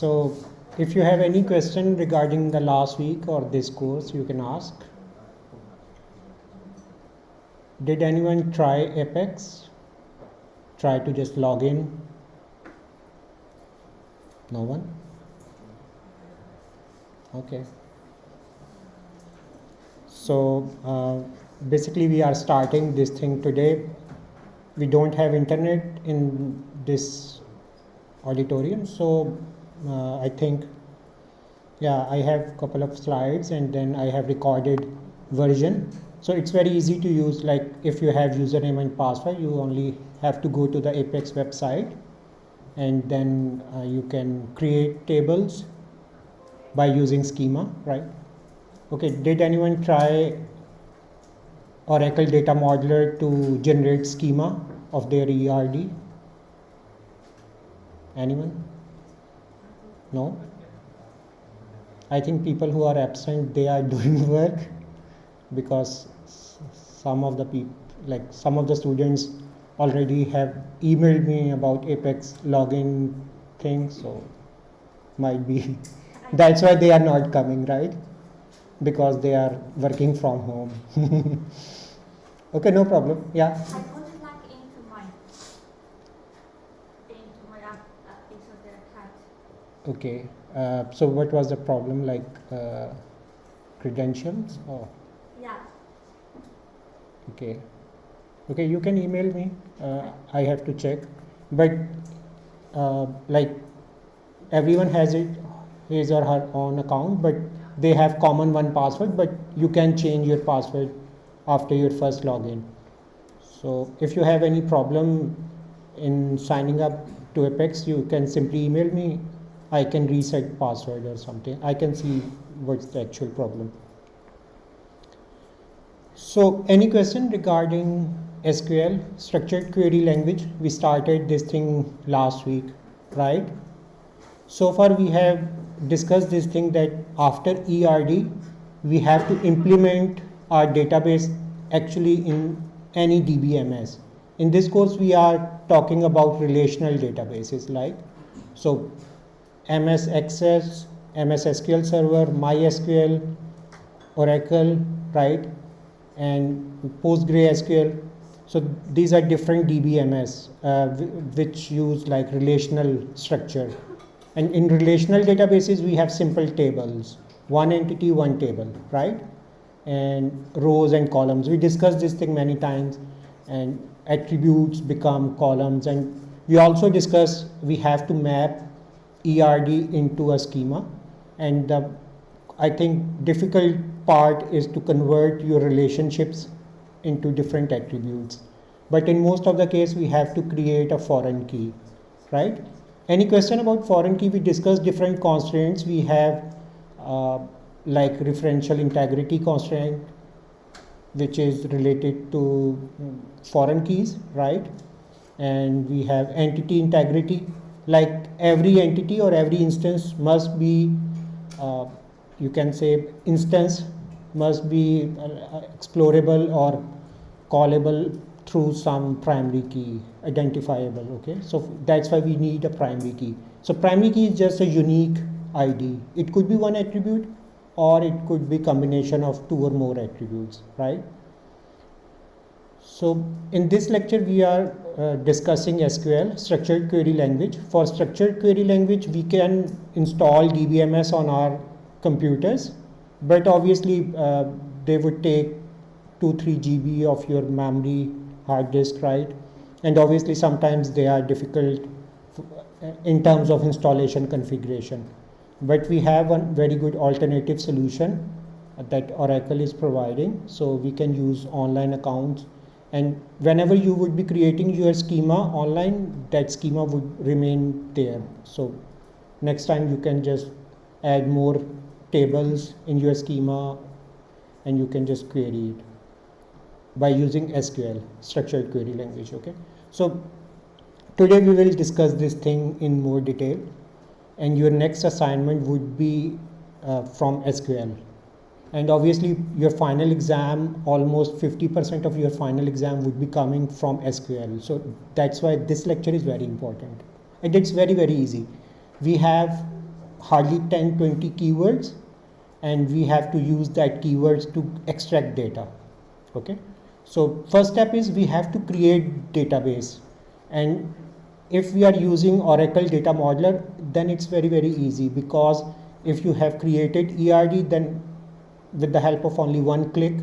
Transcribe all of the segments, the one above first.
so if you have any question regarding the last week or this course, you can ask. Did anyone try Apex? Try to just log in? No one? Okay. So basically we are starting this thing today. We don't have internet in this auditorium, so I think, yeah, I have a couple of slides and then I have recorded version. So it's very easy to use. Like if you have username and password, you only have to go to the Apex website, and then you can create tables by using schema, right? Okay, did anyone try Oracle Data Modeler to generate schema of their ERD? Anyone? No? I think people who are absent, they are doing work, because some of the people, like some of the students already have emailed me about Apex login thing, so might be that's why they are not coming, right? Because they are working from home. Okay, no problem. Yeah. I want to log into my account. Okay. So what was the problem? Like credentials? Oh. Yeah. Okay. Okay, you can email me. I have to check. But like everyone has his or her own account, but they have common one password, but you can change your password after your first login. So if you have any problem in signing up to Apex, you can simply email me. I can reset password or something. I can see what's the actual problem. So any question regarding SQL, structured query language? We started this thing last week, right? So far we have discussed this thing that after ERD, we have to implement our database actually in any DBMS. In this course, we are talking about relational databases, like so MS Access, MS SQL Server, MySQL, Oracle, right, and PostgreSQL. So these are different DBMS which use like relational structure. And in relational databases, we have simple tables, one entity, one table, right? And rows and columns. We discussed this thing many times, and attributes become columns. And we also discussed we have to map ERD into a schema. And I think difficult part is to convert your relationships into different attributes. But in most of the case, we have to create a foreign key, right? Any question about foreign key? We discussed different constraints. We have like referential integrity constraint, which is related to foreign keys, right? And we have entity integrity, like every entity or every instance must be, you can say instance must be explorable or callable through some primary key, identifiable, okay? So that's why we need a primary key. So primary key is just a unique ID. It could be one attribute or it could be combination of two or more attributes, right? So in this lecture, we are discussing SQL, structured query language. For structured query language, we can install DBMS on our computers, but obviously they would take 2-3 GB of your memory hard disk, right? And obviously sometimes they are difficult in terms of installation configuration. But we have a very good alternative solution that Oracle is providing. So we can use online accounts, and whenever you would be creating your schema online, that schema would remain there. So next time you can just add more tables in your schema and you can just query it by using SQL, structured query language, okay? So today we will discuss this thing in more detail, and your next assignment would be from SQL. And obviously your final exam, almost 50% of your final exam would be coming from SQL. So that's why this lecture is very important. And it's very, very easy. We have hardly 10-20 keywords, and we have to use that keywords to extract data. Okay, so first step is we have to create database, and if we are using Oracle Data Modeler, then it's very easy, because if you have created ERD, then with the help of only one click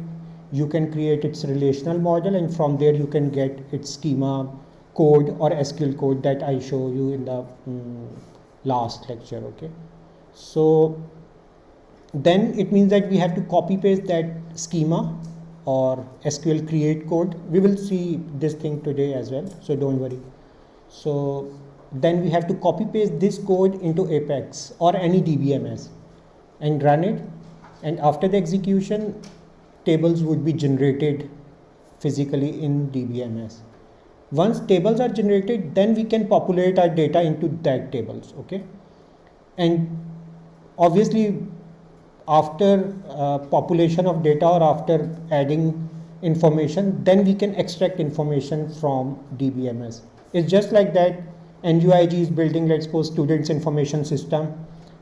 you can create its relational model, and from there you can get its schema code or SQL code that I show you in the last lecture. Okay, so then it means that we have to copy paste that schema or SQL create code. We will see this thing today as well, so don't worry. So then we have to copy paste this code into Apex or any DBMS and run it, and after the execution tables would be generated physically in DBMS. Once tables are generated, then we can populate our data into that tables. Okay, and obviously after population of data or after adding information, then we can extract information from DBMS. It's just like that NUIG is building, let's suppose, students information system,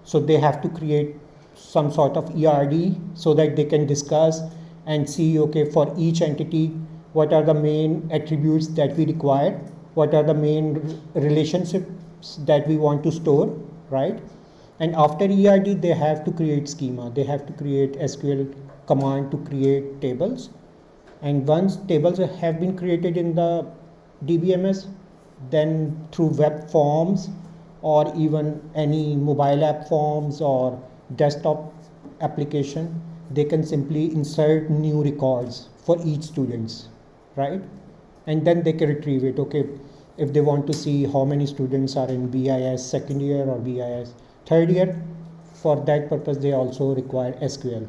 so they have to create some sort of ERD so that they can discuss and see, okay, for each entity what are the main attributes that we require, what are the main relationships that we want to store, right? And after ERD they have to create schema, they have to create SQL command to create tables, and once tables have been created in the DBMS, then through web forms or even any mobile app forms or desktop application, they can simply insert new records for each students, right? And then they can retrieve it. Okay, if they want to see how many students are in BIS second year or BIS third year, for that purpose they also require SQL.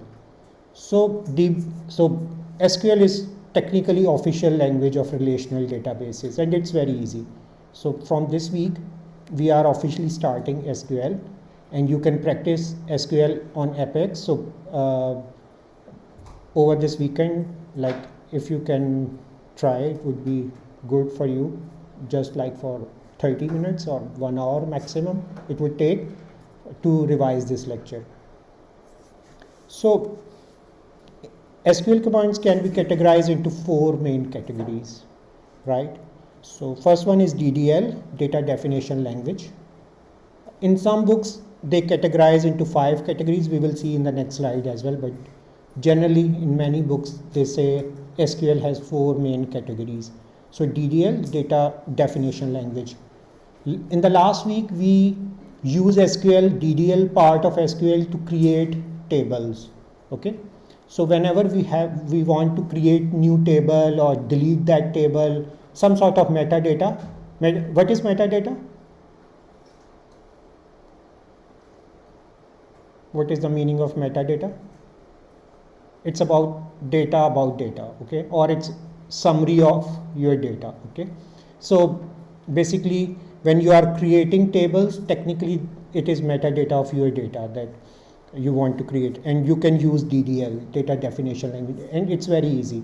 So SQL is technically official language of relational databases, and it's very easy. So from this week we are officially starting SQL, and you can practice SQL on Apex. So over this weekend, like if you can try, it would be good for you, just like for 30 minutes or 1 hour maximum it would take to revise this lecture. So SQL commands can be categorized into 4 main categories, right? So first one is DDL, data definition language. In some books they categorize into 5 categories, we will see in the next slide as well, but generally in many books they say SQL has 4 main categories. So DDL, data definition language. In the last week we use SQL, DDL part of SQL to create tables. Okay, so whenever we want to create new table or delete that table, some sort of metadata. What is metadata? What is the meaning of metadata? It's about data, okay, or it's summary of your data. Okay, so basically when you are creating tables, technically it is metadata of your data that you want to create, and you can use DDL, data definition language, and it's very easy.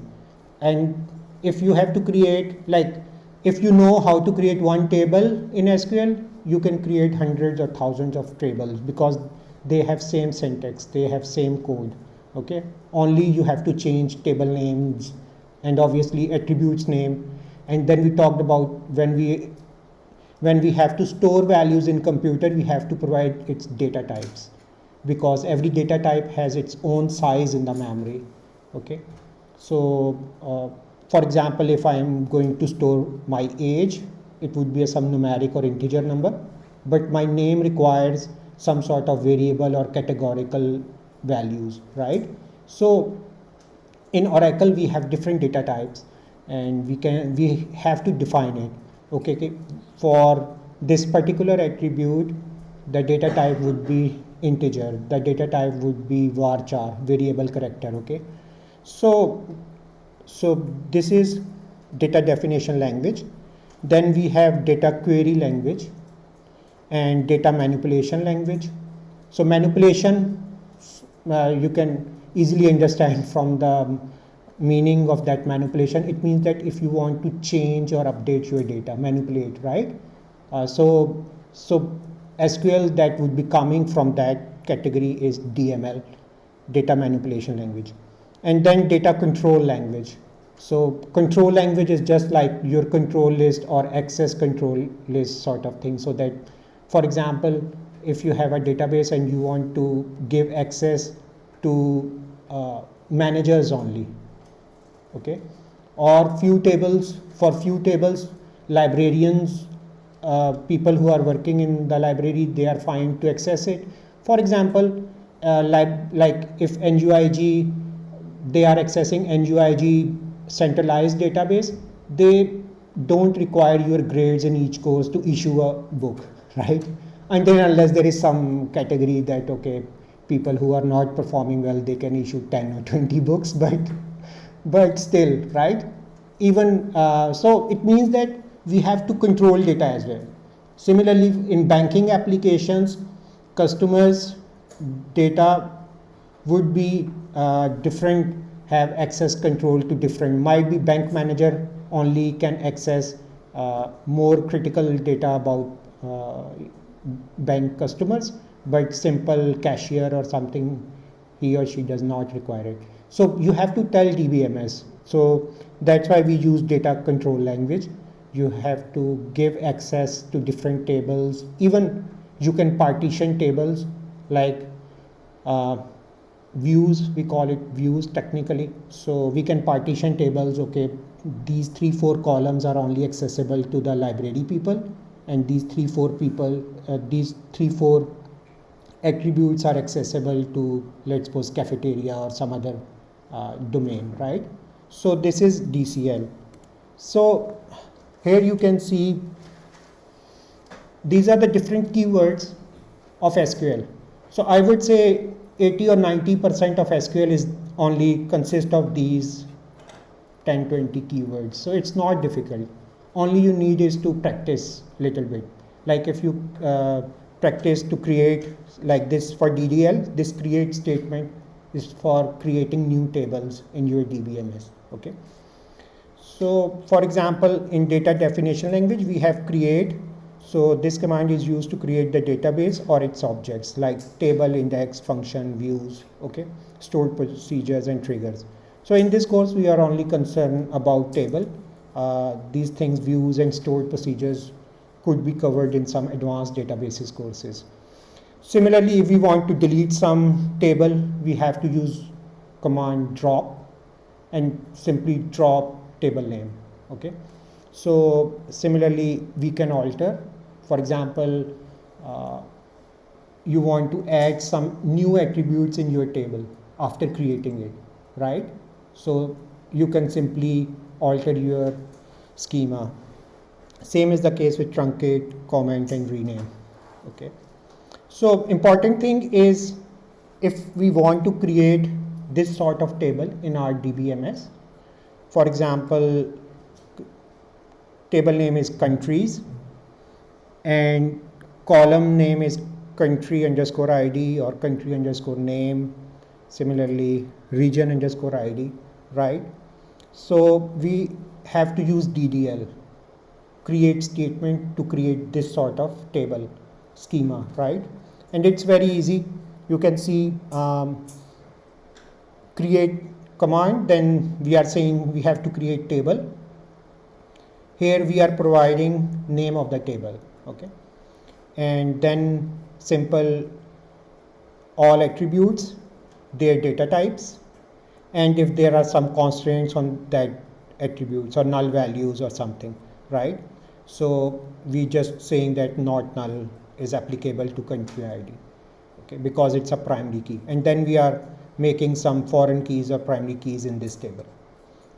And if you have to create, like if you know how to create one table in SQL, you can create hundreds or thousands of tables, because they have same syntax, they have same code. Okay, only you have to change table names and obviously attributes name. And then we talked about when we have to store values in computer, we have to provide its data types, because every data type has its own size in the memory. Okay, so for example, if I am going to store my age, it would be some numeric or integer number, but my name requires some sort of variable or categorical values, right? So in Oracle we have different data types, and we have to define it. Okay, for this particular attribute, the data type would be integer, the data type would be varchar, variable character. Okay, so this is data definition language. Then we have data query language and data manipulation language. So manipulation, you can easily understand from the meaning of that manipulation. It means that if you want to change or update your data, manipulate, right? So SQL that would be coming from that category is DML, data manipulation language. And then data control language. So control language is just like your control list or access control list sort of thing. So that, for example, if you have a database and you want to give access to managers only, okay, or few tables, for few tables, librarians, people who are working in the library, they are fine to access it. For example, like if NUIG, they are accessing NUIG centralized database, they don't require your grades in each course to issue a book, right? And then unless there is some category that, okay, people who are not performing well, they can issue 10 or 20 books, but still, right? Even so, it means that we have to control data as well. Similarly, in banking applications, customers' data would be different, have access control to different, might be bank manager only can access more critical data about bank customers, but simple cashier or something, he or she does not require it. So you have to tell DBMS. So that's why we use data control language. You have to give access to different tables. Even you can partition tables like views, we call it views technically. So we can partition tables, okay, these 3-4 columns are only accessible to the library people, and these 3-4 people, these 3-4 attributes are accessible to, let's suppose, cafeteria or some other domain, right? So this is DCL. So here you can see these are the different keywords of SQL. So I would say 80 or 90% of SQL is only consist of these 10-20 keywords. So it's not difficult. Only you need is to practice little bit. Like if you practice to create like this for DDL, this create statement is for creating new tables in your DBMS. Okay. So for example, in data definition language, we have create. So this command is used to create the database or its objects like table, index, function, views, okay, stored procedures and triggers. So in this course, we are only concerned about table. These things, views and stored procedures, could be covered in some advanced databases courses. Similarly, if we want to delete some table, we have to use command drop and simply drop table name, okay. So similarly, we can alter. For example, you want to add some new attributes in your table after creating it, right? So you can simply alter your schema. Same is the case with truncate, comment, and rename, okay? So important thing is, if we want to create this sort of table in our DBMS, for example, table name is countries and column name is country underscore ID or country underscore name. Similarly, region underscore ID, right? So we have to use DDL, create statement, to create this sort of table schema, right? And it's very easy. You can see create command, then we are saying we have to create table. Here we are providing name of the table, okay? And then simple all attributes, their data types, and if there are some constraints on that attributes or null values or something, right? So we just saying that not null is applicable to country ID, okay, because it's a primary key. And then we are making some foreign keys or primary keys in this table.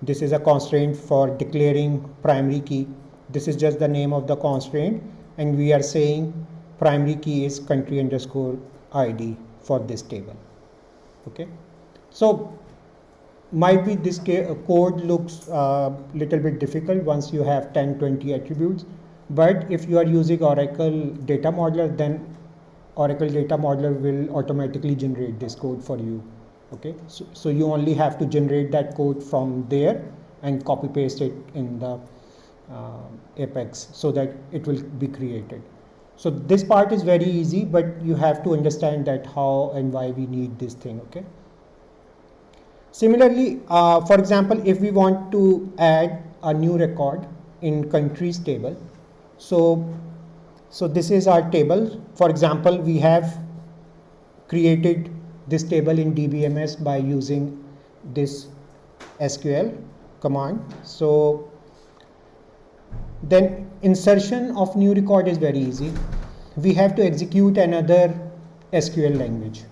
This is a constraint for declaring primary key. This is just the name of the constraint, and we are saying primary key is country underscore ID for this table, okay? So might be this code looks little bit difficult once you have 10-20 attributes, but if you are using Oracle Data Modeler, then Oracle Data Modeler will automatically generate this code for you, okay? So you only have to generate that code from there and copy paste it in the Apex so that it will be created. So this part is very easy, but you have to understand that how and why we need this thing, okay? Similarly, for example, if we want to add a new record in countries table, so this is our table. For example, we have created this table in DBMS by using this SQL command. So then insertion of new record is very easy. We have to execute another SQL language.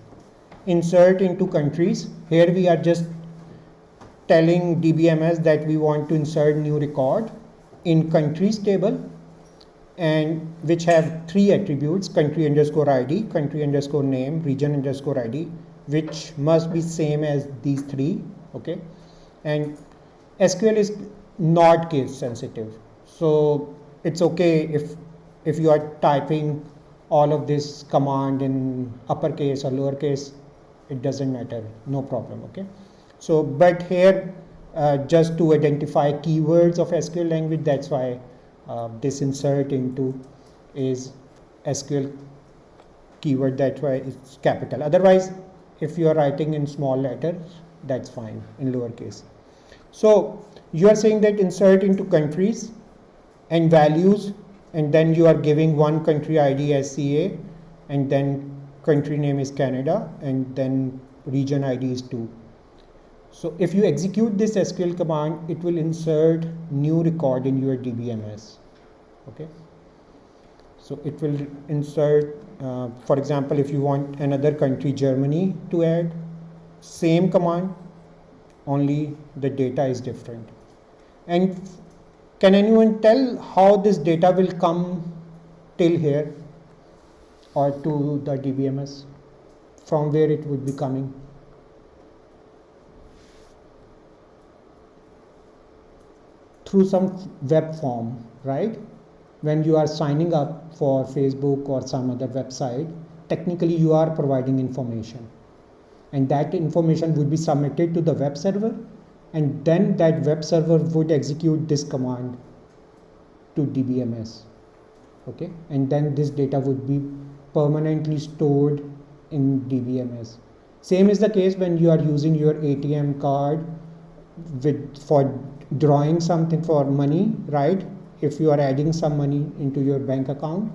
Insert into countries. Here we are just telling DBMS that we want to insert new record in countries table, and which have three attributes: country underscore ID, country underscore name, region underscore ID, which must be same as these three, okay? And SQL is not case sensitive, so it's okay if you are typing all of this command in uppercase or lowercase, it doesn't matter, no problem, okay? So but here just to identify keywords of SQL language, that's why this insert into is SQL keyword, that's why it's capital. Otherwise, if you are writing in small letters, that's fine in lowercase. So you are saying that insert into countries and values, and then you are giving one country ID as CA, and then country name is Canada, and then region ID is 2. So if you execute this SQL command, it will insert new record in your DBMS, okay? So it will insert, for example, if you want another country, Germany, to add, same command, only the data is different. And can anyone tell how this data will come till here or to the DBMS? From where it would be coming? Through some web form, right? When you are signing up for Facebook or some other website, technically you are providing information, and that information would be submitted to the web server, and then that web server would execute this command to DBMS, okay? And then this data would be permanently stored in DBMS. Same is the case when you are using your ATM card for drawing something for money, right? If you are adding some money into your bank account,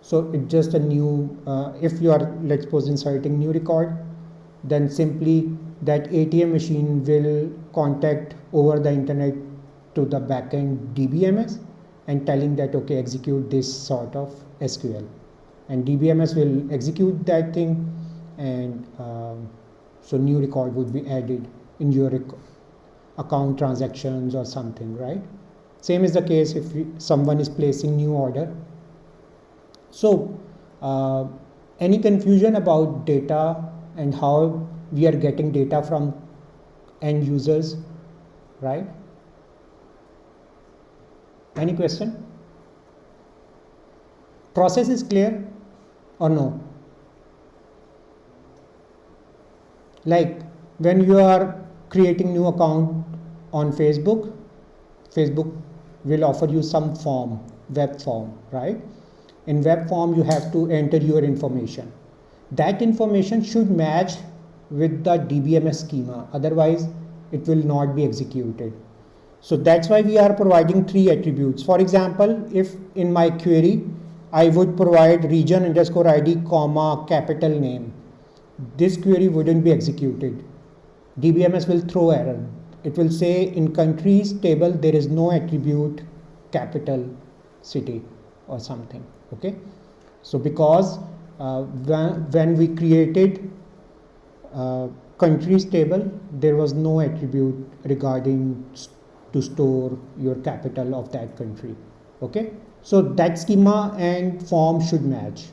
so it's just a new, if you are, let's suppose, inserting new record, then simply that ATM machine will contact over the internet to the backend DBMS and telling that, okay, execute this sort of SQL, and DBMS will execute that thing, and so new record would be added in your account transactions or something, right? Same is the case if someone is placing new order. So any confusion about data and how we are getting data from end users, right? Any question? Process is clear or no? Like when you are creating new account on Facebook, Facebook will offer you some form, web form, right? In web form, you have to enter your information. That information should match with the DBMS schema, otherwise it will not be executed. So that's why we are providing three attributes. For example, if in my query, I would provide region underscore ID, comma, capital name, this query wouldn't be executed. DBMS will throw error. It will say in countries table, there is no attribute capital city or something, okay? So because when we created countries table, there was no attribute regarding to store your capital of that country, okay? So that schema and form should match.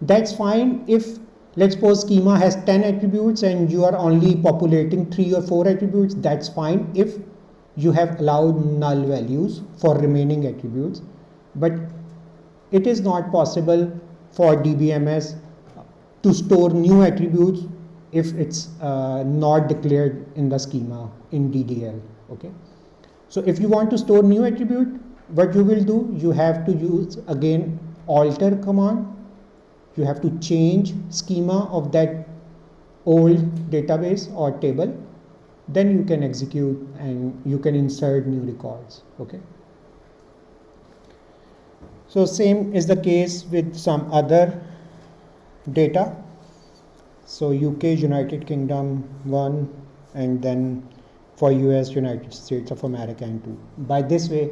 That's fine if, let's suppose, schema has 10 attributes and you are only populating 3 or 4 attributes, that's fine if you have allowed null values for remaining attributes. But it is not possible for DBMS to store new attributes if it's not declared in the schema in DDL, okay? So if you want to store new attribute, what you will do, you have to use again alter command you have to change schema of that old database or table, then you can execute and you can insert new records. Okay. So same is the case with some other data. So UK, United Kingdom 1, and then for US, United States of America and 2. By this way,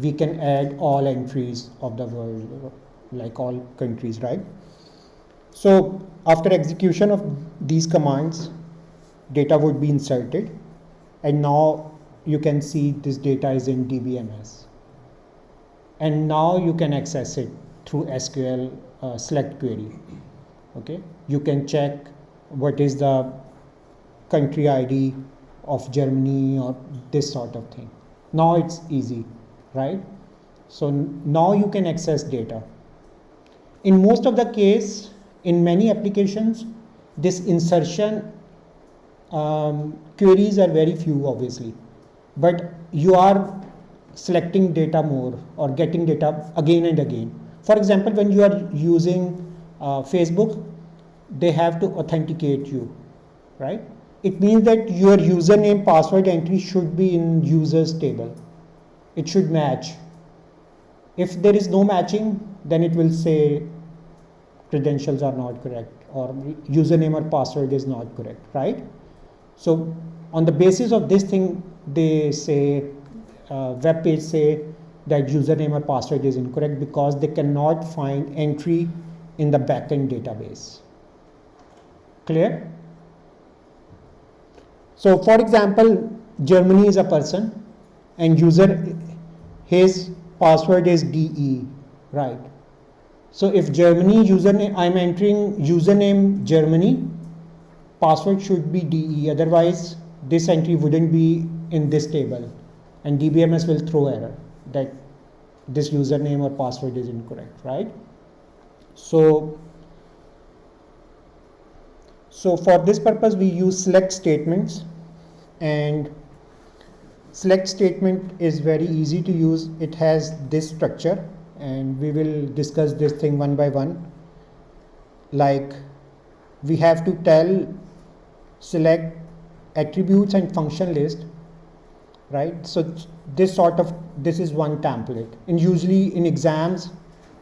we can add all entries of the world, like all countries, right? So after execution of these commands, data would be inserted, and now you can see this data is in DBMS. And now you can access it through SQL select query. Okay, you can check what is the country ID of Germany or this sort of thing. Now it's easy, right? So now you can access data. In most of the case, in many applications, this insertion queries are very few, obviously, but you are selecting data more or getting data again and again. For example, when you are using Facebook, they have to authenticate you, right? It means that your username password entry should be in users table. It should match. If there is no matching, then it will say credentials are not correct or username or password is not correct, right? So on the basis of this thing, they say, web page say that username or password is incorrect because they cannot find entry in the backend database. Clear? So for example, Germany is a person and his password is DE, right? So if Germany username, I'm entering username Germany, password should be DE, otherwise this entry wouldn't be in this table and DBMS will throw error that this username or password is incorrect, right? So for this purpose we use select statements, and select statement is very easy to use. It has this structure and we will discuss this thing one by one. Like we have to tell select attributes and function list, right? So this is one template, and usually in exams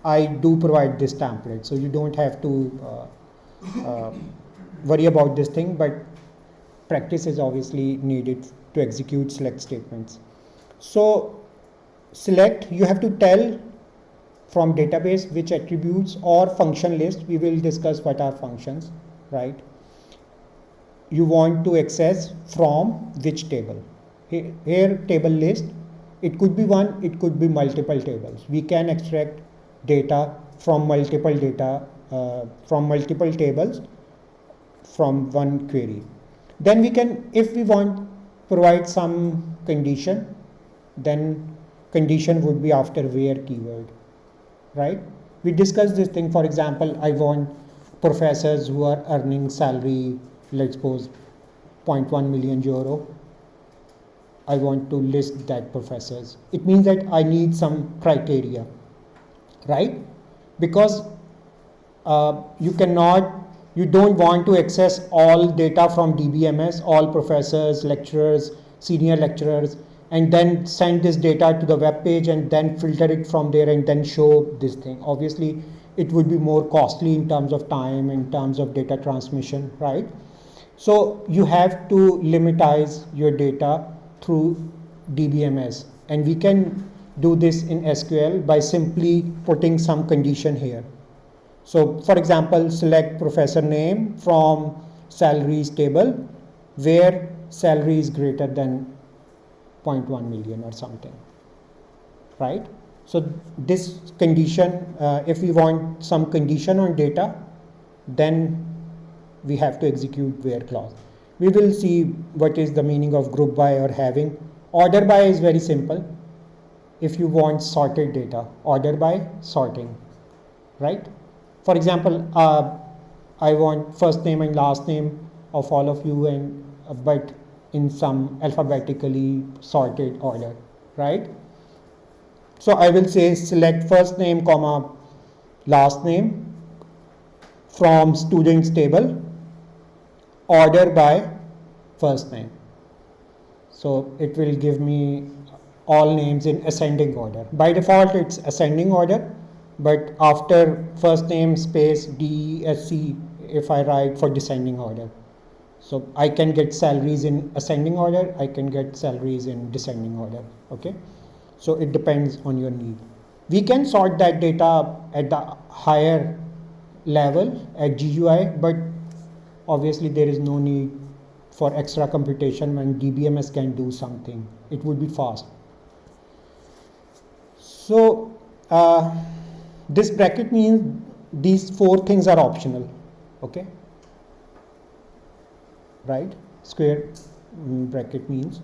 I do provide this template, so you don't have to worry about this thing, but practice is obviously needed to execute select statements. So select, you have to tell from database which attributes or function list, we will discuss what are functions, right? You want to access from which table. Here table list, it could be one, it could be multiple tables. We can extract data from multiple tables from one query. Then we can, if we want, provide some condition, then condition would be after where keyword, right? We discussed this thing. For example, I want professors who are earning salary, let's suppose 0.1 million euro. I want to list that professors. It means that I need some criteria, right? Because you don't want to access all data from DBMS, all professors, lecturers, senior lecturers, and then send this data to the web page and then filter it from there and then show this thing. Obviously, it would be more costly in terms of time, in terms of data transmission, right? So you have to limitize your data through DBMS, and we can do this in SQL by simply putting some condition here. So for example, select professor name from salaries table where salary is greater than 0.1 million or something, right? So this condition, if we want some condition on data, then we have to execute where clause. We will see what is the meaning of group by or having. Order by is very simple. If you want sorted data, order by sorting, right? For example, I want first name and last name of all of you, and but in some alphabetically sorted order, right? So I will say select first name comma last name from students table, order by first name. So it will give me all names in ascending order. By default it's ascending order, but after first name space DESC, if I write for descending order. So I can get salaries in ascending order, I can get salaries in descending order, okay? So it depends on your need. We can sort that data at the higher level at GUI, but obviously there is no need for extra computation when DBMS can do something. It would be fast. So this bracket means these four things are optional, okay? Right? Square bracket means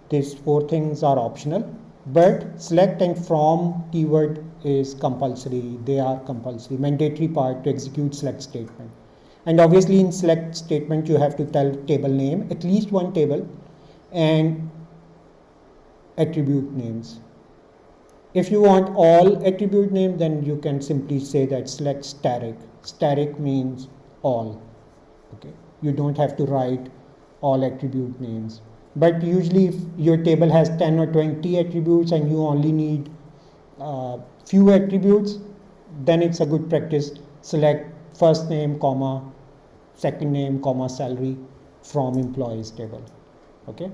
these four things are optional, but select and from keyword is compulsory. They are compulsory, mandatory part to execute select statement. And obviously in select statement you have to tell table name, at least one table, and attribute names. If you want all attribute names, then you can simply say that select static. Static means all, okay? You don't have to write all attribute names. But usually if your table has 10 or 20 attributes and you only need few attributes, then it's a good practice. Select first name, comma, second name, comma, salary from employees table, okay?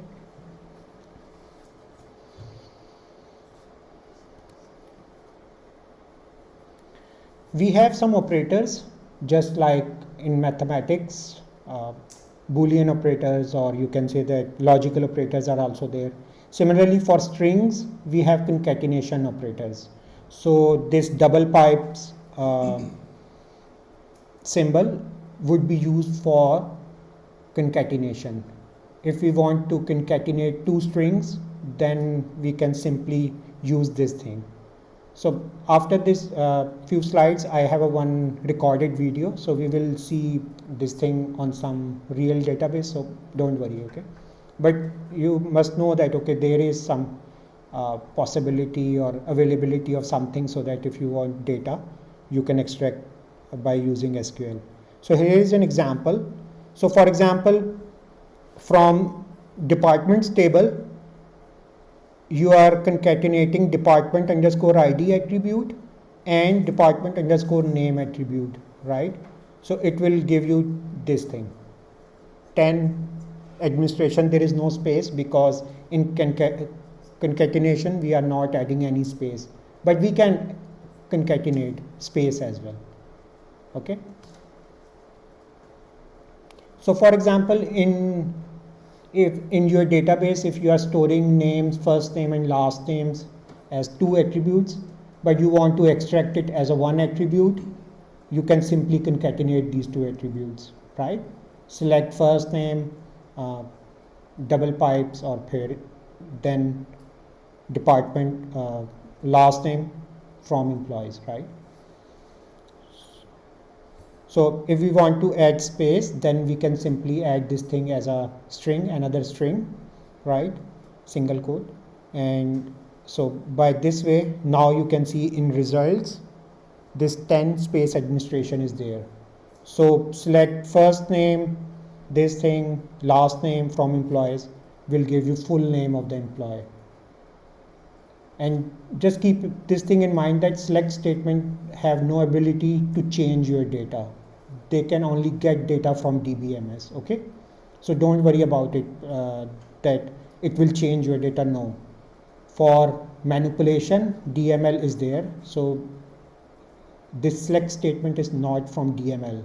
We have some operators, just like in mathematics, Boolean operators, or you can say that logical operators are also there. Similarly, for strings, we have concatenation operators. So this double pipes symbol would be used for concatenation. If we want to concatenate two strings, then we can simply use this thing. So after this few slides, I have a one recorded video. So we will see this thing on some real database. So don't worry, okay? But you must know that, okay, there is some possibility or availability of something so that if you want data, you can extract by using SQL. So here is an example. So for example, from departments table, you are concatenating department underscore ID attribute and department underscore name attribute, right? So it will give you this thing. 10 administration, there is no space because in concatenation we are not adding any space, but we can concatenate space as well, okay? So for example, if in your database, if you are storing names, first name and last names as two attributes, but you want to extract it as a one attribute, you can simply concatenate these two attributes, right? Select first name, double pipes or pair, then department, last name from employees, right? So if we want to add space, then we can simply add this thing as a string, another string, right? Single quote. And so by this way, now you can see in results, this 10 space administration is there. So select first name, this thing, last name from employees will give you full name of the employee. And just keep this thing in mind that select statement have no ability to change your data. They can only get data from DBMS, okay? So don't worry about it, that it will change your data, no. For manipulation, DML is there. So this select statement is not from DML,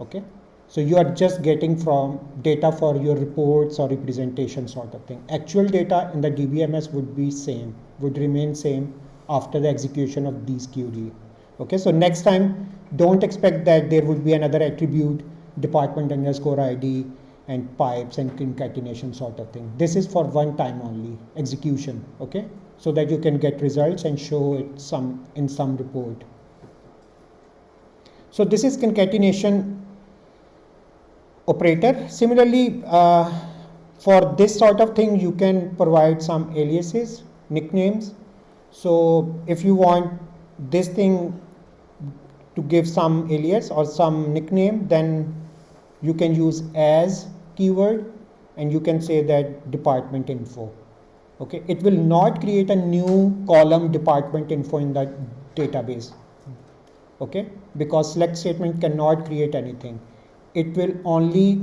okay? So you are just getting from data for your reports or representation sort of thing. Actual data in the DBMS would be same, would remain same after the execution of these query. Okay, so next time, don't expect that there would be another attribute, department underscore ID and pipes and concatenation sort of thing. This is for one time only, execution, okay? So that you can get results and show it in some report. So this is concatenation operator. Similarly, for this sort of thing, you can provide some aliases, nicknames. So if you want this thing to give some alias or some nickname, then you can use as keyword and you can say that department info. Okay, it will not create a new column department info in the database. Okay, because select statement cannot create anything. It will only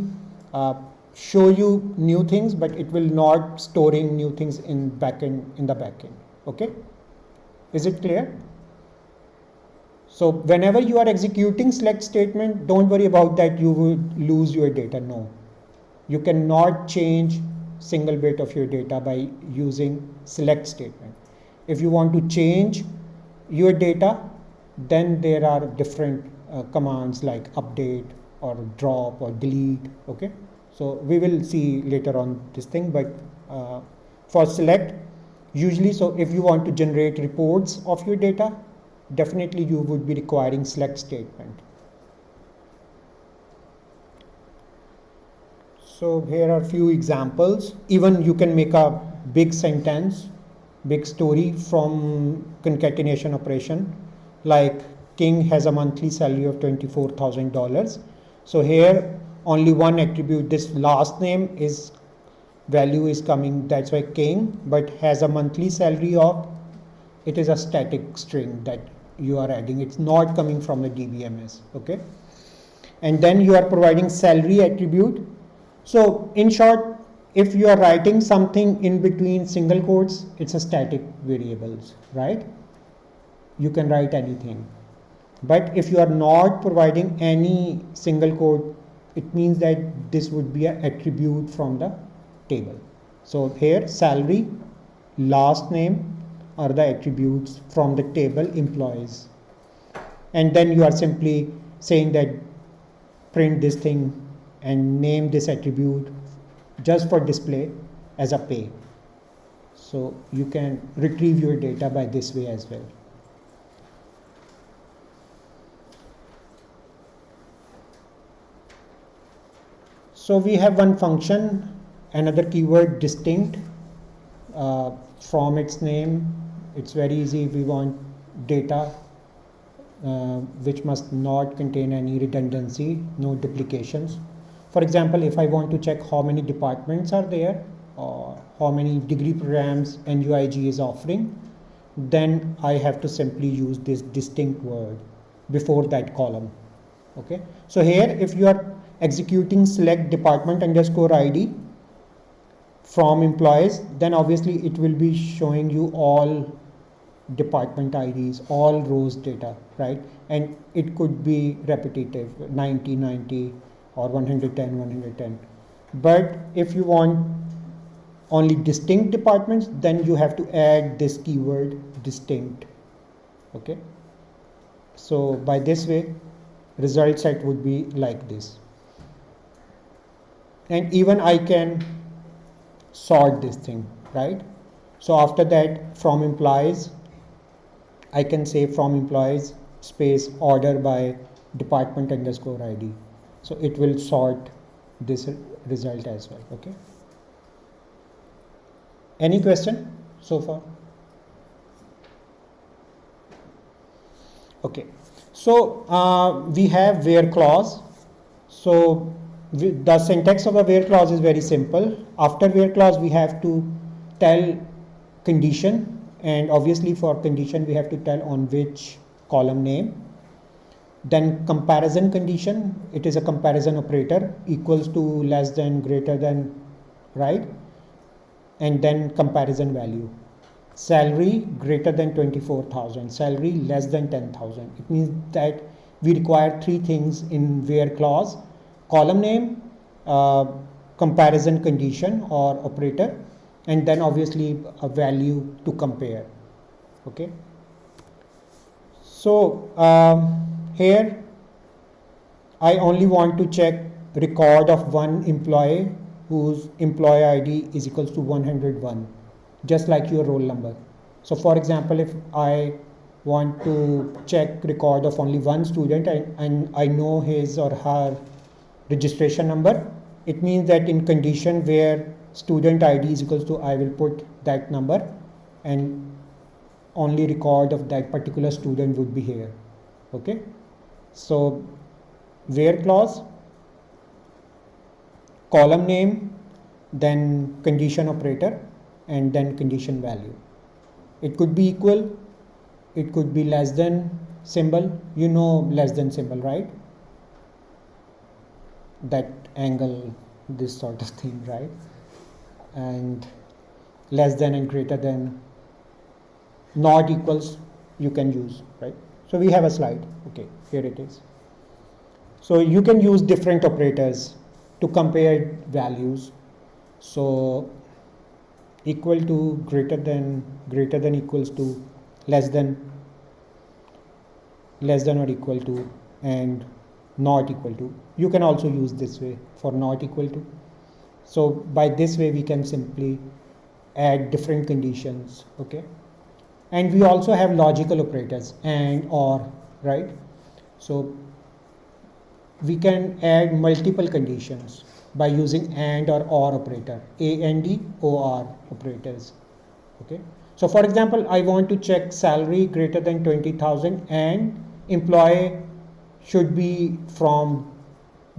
show you new things, but it will not storing new things in the backend. Okay, is it clear? So whenever you are executing select statement, don't worry about that you will lose your data. No, you cannot change single bit of your data by using select statement. If you want to change your data, then there are different commands like update or drop or delete. Okay, so we will see later on this thing, but for select, usually, so if you want to generate reports of your data, definitely you would be requiring select statement. So here are a few examples. Even you can make a big sentence, big story from concatenation operation, like King has a monthly salary of $24,000. So here only one attribute, this last name is value is coming, that's why King, but has a monthly salary of, it is a static string that you are adding, it's not coming from the DBMS. Okay, and then you are providing salary attribute. So in short, if you are writing something in between single quotes, it's a static variables, right? You can write anything. But if you are not providing any single quote, it means that this would be an attribute from the table. So here salary, last name are the attributes from the table employees. And then you are simply saying that print this thing and name this attribute just for display as a pay. So you can retrieve your data by this way as well. So we have one function, another keyword distinct. From its name, it's very easy. We want data which must not contain any redundancy, no duplications. For example, if I want to check how many departments are there or how many degree programs NUIG is offering, then I have to simply use this distinct word before that column. Okay, so here if you are executing select department underscore ID from employees, then obviously it will be showing you all department IDs, all rows data, right? And it could be repetitive, 90, 90 or 110, 110. But if you want only distinct departments, then you have to add this keyword distinct. Okay, so by this way, result set would be like this. And even I can sort this thing, right? So after that, from employees, I can say from employees space order by department underscore ID. So it will sort this result as well. Okay, any question so far? Okay, so we have where clause. So the syntax of a where clause is very simple. After where clause, we have to tell condition, and obviously for condition we have to tell on which column name. Then comparison condition, it is a comparison operator, equals to, less than, greater than, right? And then comparison value. Salary greater than 24,000, salary less than 10,000. It means that we require three things in where clause: column name, comparison condition or operator, and then obviously a value to compare. Okay, so here I only want to check record of one employee whose employee ID is equals to 101, just like your roll number. So for example, if I want to check record of only one student and I know his or her registration number, it means that in condition where student ID is equals to, I will put that number and only record of that particular student would be here. Okay, So where clause, column name, then condition operator, and then condition value. It could be equal, it could be less than symbol. You know less than symbol, right? That angle, this sort of thing, right? And less than and greater than, not equals, you can use, right? So we have a slide. Okay, here it is. So you can use different operators to compare values. So equal to, greater than equals to, less than or equal to, and not equal to. You can also use this way for not equal to. So by this way we can simply add different conditions. Okay, and we also have logical operators, and or, right? So we can add multiple conditions by using and or operator, and or operators. Okay, so for example, I want to check salary greater than 20,000 and employee should be from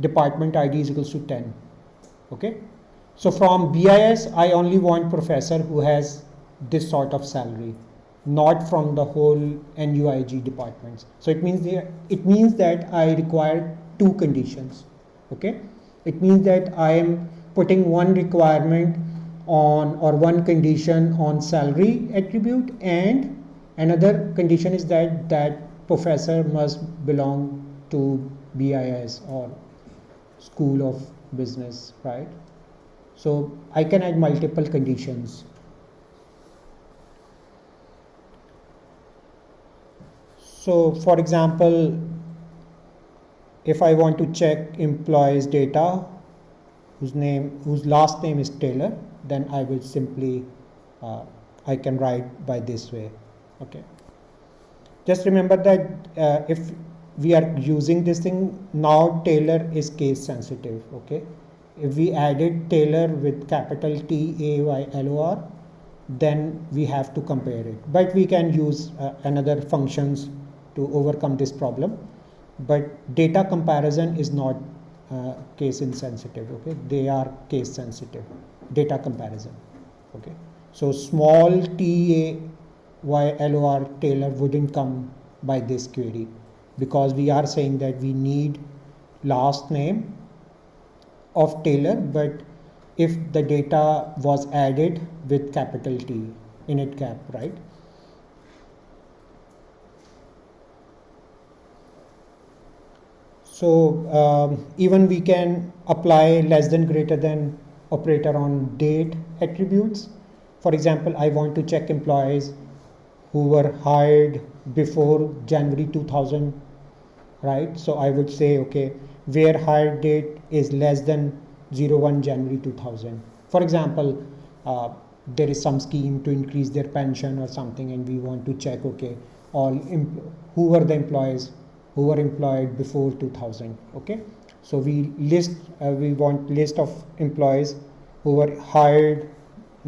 department ID is equals to 10. Okay, so from BIS I only want professor who has this sort of salary, not from the whole NUIG departments. So it means that I require two conditions. Okay, it means that I am putting one requirement on, or one condition on salary attribute, and another condition is that professor must belong to BIS or School of Business, right? So I can add multiple conditions. So for example, if I want to check employees data whose last name is Taylor, then I will simply I can write by this way. Okay, just remember that if we are using this thing now, Taylor is case sensitive. Okay, if we added Taylor with capital TAYLOR, then we have to compare it, but we can use another functions to overcome this problem. But data comparison is not case insensitive. Okay, they are case sensitive, data comparison. Okay, so small TAYLOR Taylor wouldn't come by this query, because we are saying that we need last name of Taylor, but if the data was added with capital T, init cap, right? So even we can apply less than greater than operator on date attributes. For example, I want to check employees who were hired before January 2000, right? So I would say, okay, where hire date is less than 01 January 2000. For example, there is some scheme to increase their pension or something, and we want to check, okay, who were the employees who were employed before 2000. Okay, so we want list of employees who were hired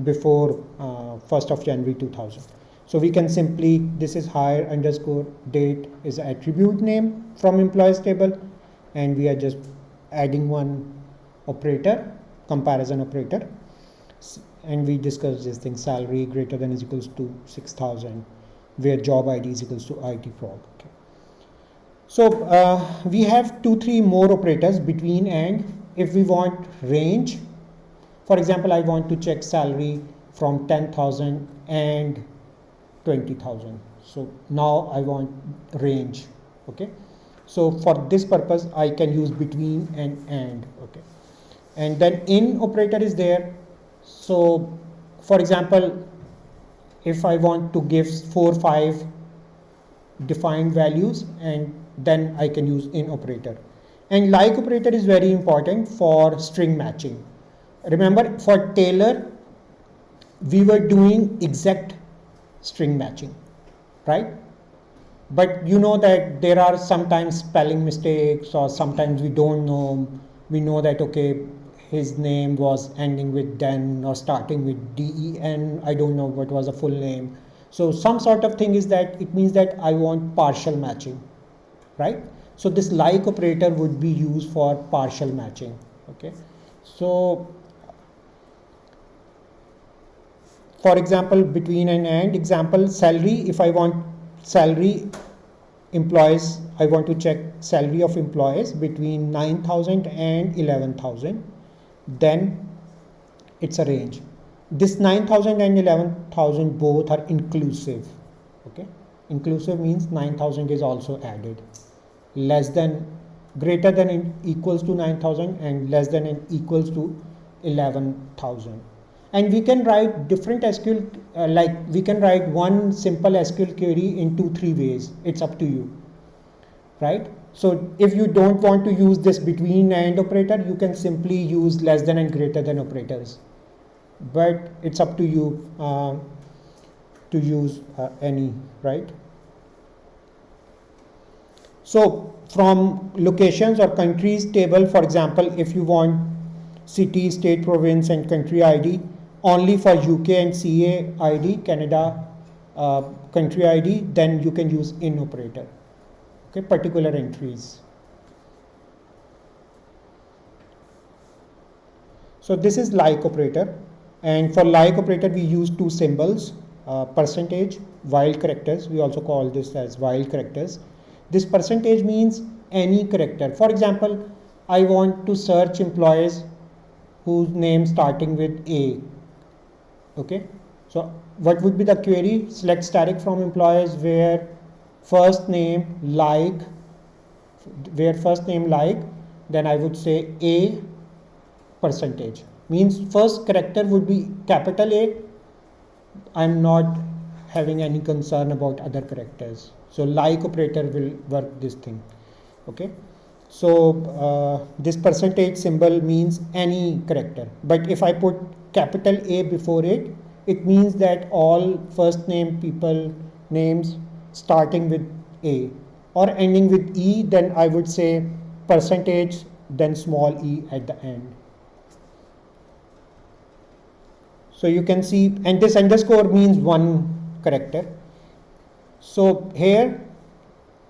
before 1st of January 2000. So we can simply, this is hire underscore date is attribute name from employees table, and we are just adding one operator, comparison operator, and we discuss this thing, salary greater than is equals to 6,000, where job ID is equals to IT prog. Okay. So we have 2-3 more operators between and. If we want range, for example, I want to check salary from 10,000 and 20,000. So now I want range. Okay, so for this purpose I can use between and. Okay, and then in operator is there. So for example, if I want to give 4-5 defined values, and then I can use in operator. And like operator is very important for string matching. Remember, for Taylor we were doing exact string matching, right? But you know that there are sometimes spelling mistakes, or sometimes we don't know. We know that, okay, his name was ending with den or starting with DEN. I don't know what was the full name. So some sort of thing is that it means that I want partial matching, right? So this like operator would be used for partial matching. Okay, so for example, between and example salary, if I want salary employees, I want to check salary of employees between 9,000 and 11,000, then it's a range. This 9,000 and 11,000 both are inclusive. Okay, inclusive means 9,000 is also added. Less than, greater than and equals to 9,000 and less than and equals to 11,000. And we can write different SQL, like we can write one simple SQL query in 2-3 ways. It's up to you, right? So if you don't want to use this between and operator, you can simply use less than and greater than operators. But it's up to you to use any, right? So from locations or countries table, for example, if you want city, state, province and country ID only for UK and CA ID, Canada country ID, then you can use in operator. Okay, particular entries. So this is like operator, and for like operator we use two symbols, percentage, wild characters. We also call this as wild characters. This percentage means any character. For example, I want to search employees whose name starting with A. Okay, so what would be the query? Select static from employees where first name like, then I would say A percentage. Means first character would be capital A. I'm not having any concern about other characters. So like operator will work this thing. Okay, so this percentage symbol means any character, but if I put capital A before it, it means that all first name people names starting with A or ending with E, then I would say percentage then small e at the end. So you can see, and this underscore means one character. So here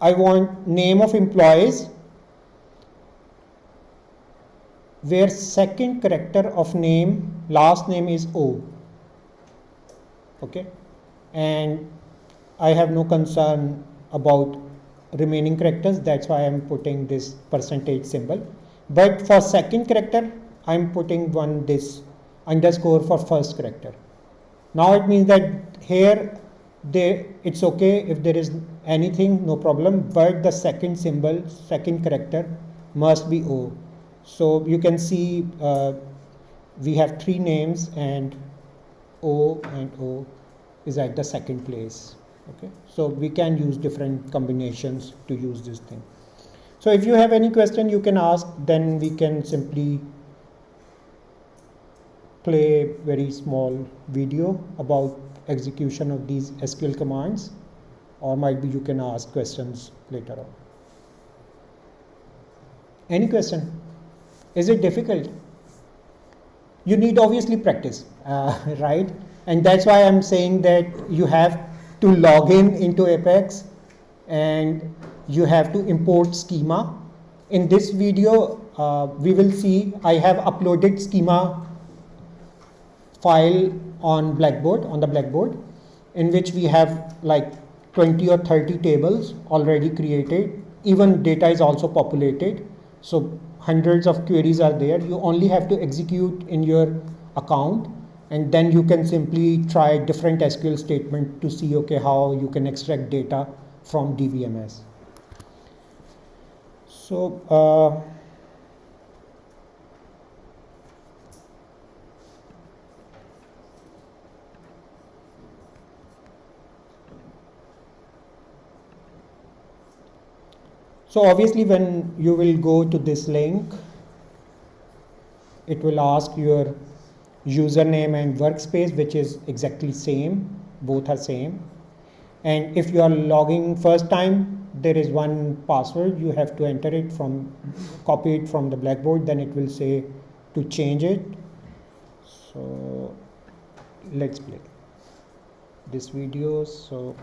I want name of employees where second character of name, last name is O. Okay, and I have no concern about remaining characters, that's why I am putting this percentage symbol. But for second character, I am putting this underscore for first character. Now it means that here it's okay if there is anything, no problem, but the second symbol, second character must be O. So you can see we have three names and O is at the second place. Okay, so we can use different combinations to use this thing. So if you have any question you can ask, then we can simply play very small video about execution of these SQL commands, or might be you can ask questions later on. Any question? Is it difficult? You need obviously practice, right? And that's why I'm saying that you have to log in into Apex and you have to import schema. In this video, we will see I have uploaded schema file on the Blackboard, in which we have like 20 or 30 tables already created. Even data is also populated. So hundreds of queries are there. You only have to execute in your account, and then you can simply try different SQL statement to see, okay, how you can extract data from DBMS. So so obviously when you will go to this link, it will ask your username and workspace, which is exactly same, both are same. And if you are logging first time, there is one password, you have to enter it copy it from the Blackboard, then it will say to change it. So let's play this video. So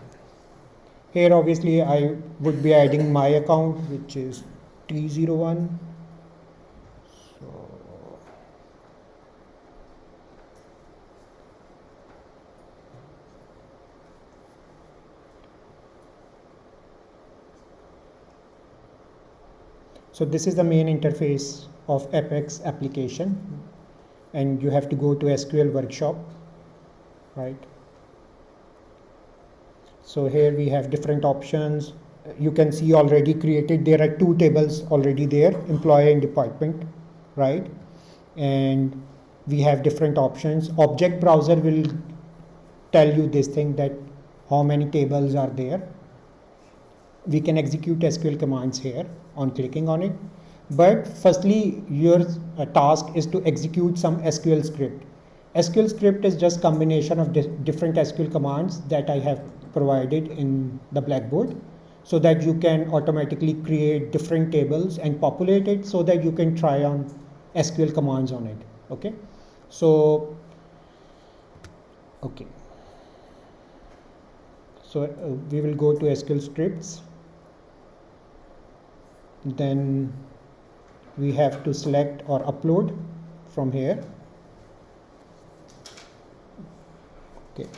Here obviously I would be adding my account, which is T01. So So this is the main interface of Apex application, and you have to go to SQL workshop, right? So here we have different options. You can see already created, there are two tables already there, employee and department, right? And we have different options. Object browser will tell you this thing, that how many tables are there. We can execute SQL commands here on clicking on it. But firstly, your task is to execute some SQL script. SQL script is just combination of different SQL commands that I have provided in the Blackboard, so that you can automatically create different tables and populate it, so that you can try on SQL commands on it. Okay, so okay, so we will go to SQL scripts. Then we have to select or upload from here. Okay.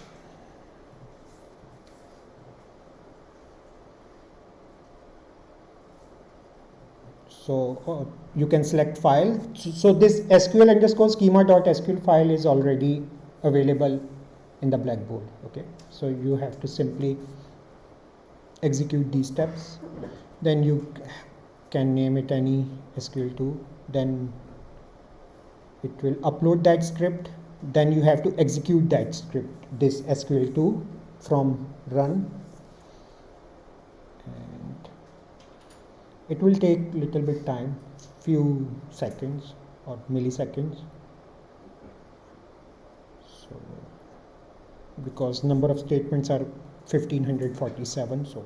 So you can select file. So this SQL underscore schema.sql file is already available in the Blackboard. Okay. So you have to simply execute these steps. Then you can name it any SQL2. Then it will upload that script. Then you have to execute that script, this SQL2 from run. And it will take little bit time, few seconds or milliseconds. So because number of statements are 1547, so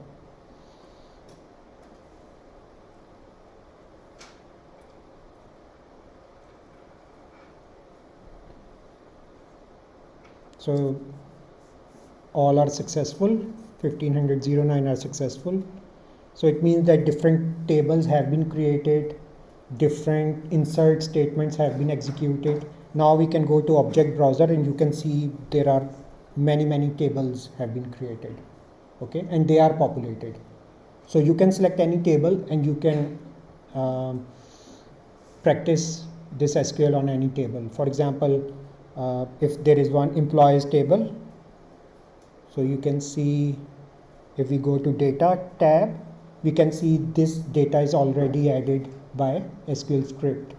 all are successful, 1509 are successful. So it means that different tables have been created, different insert statements have been executed. Now we can go to object browser and you can see there are many tables have been created. Okay, and they are populated. So you can select any table and you can practice this SQL on any table. For example, if there is one employees table, so you can see, if we go to data tab, we can see this data is already added by SQL script.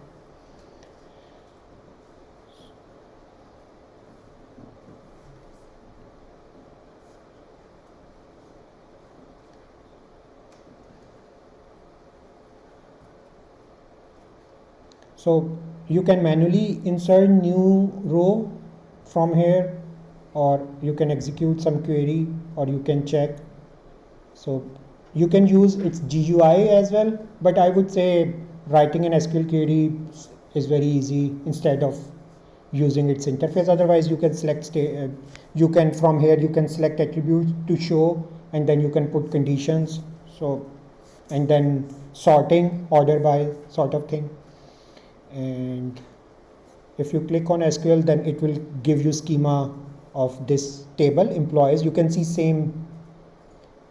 So you can manually insert new row from here, or you can execute some query, or you can check. So you can use its GUI as well, but I would say writing an SQL query is very easy instead of using its interface. Otherwise you can select you can from here you can select attributes to show, and then you can put conditions, so and then sorting, order by sort of thing. And if you click on SQL, then it will give you schema of this table employees. You can see same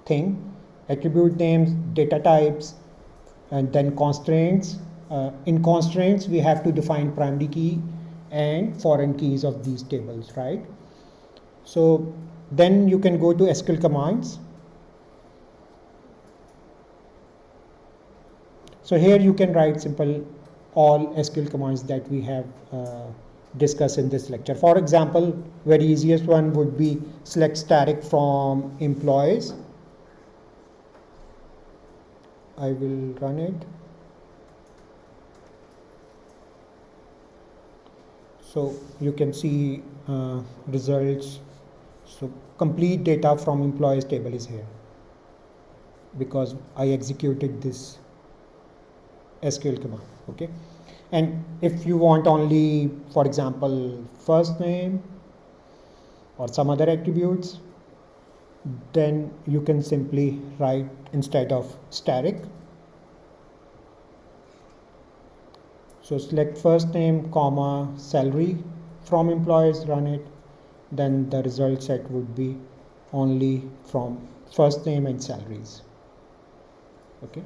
thing, attribute names, data types, and then constraints. In constraints we have to define primary key and foreign keys of these tables, right? So then you can go to SQL commands. So here you can write simple all SQL commands that we have discussed in this lecture. For example, very easiest one would be select static from employees. I will run it. So you can see results. So complete data from employees table is here because I executed this SQL command. Okay, and if you want only, for example, first name or some other attributes, then you can simply write instead of static. So select first name, comma, salary from employees, run it. Then the result set would be only from first name and salaries. Okay.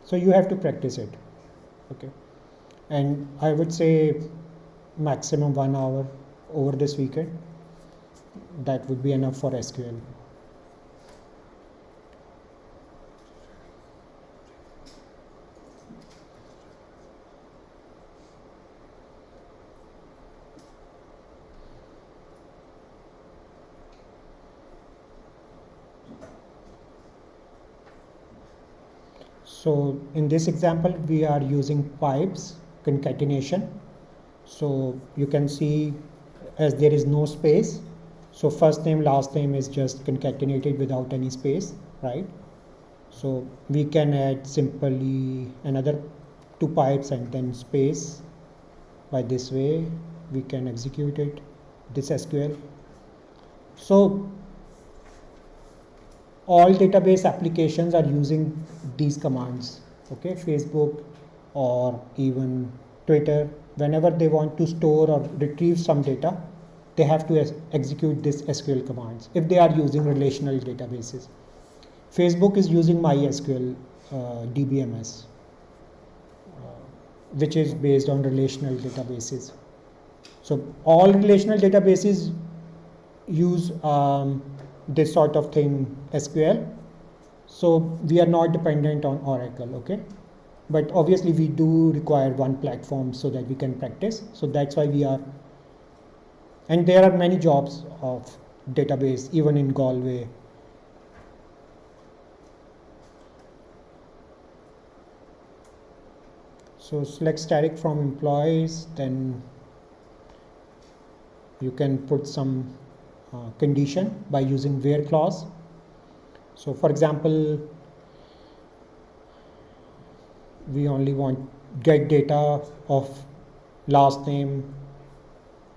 So you have to practice it. Okay. And I would say maximum 1 hour over this weekend. That would be enough for SQL. So in this example, we are using pipes concatenation. So you can see as there is no space, so first name, last name is just concatenated without any space, right? So we can add simply another 2 pipes and then space. By this way, we can execute it, this SQL. So all database applications are using these commands, okay? Facebook or even Twitter, whenever they want to store or retrieve some data, they have to execute this SQL commands if they are using relational databases. Facebook is using MySQL DBMS, which is based on relational databases. So all relational databases use this sort of thing, SQL. So we are not dependent on Oracle, okay? But obviously we do require one platform so that we can practice. So that's why we are, and there are many jobs of database even in Galway. So select static from employees, then you can put some condition by using where clause. So for example, we only want get data of last name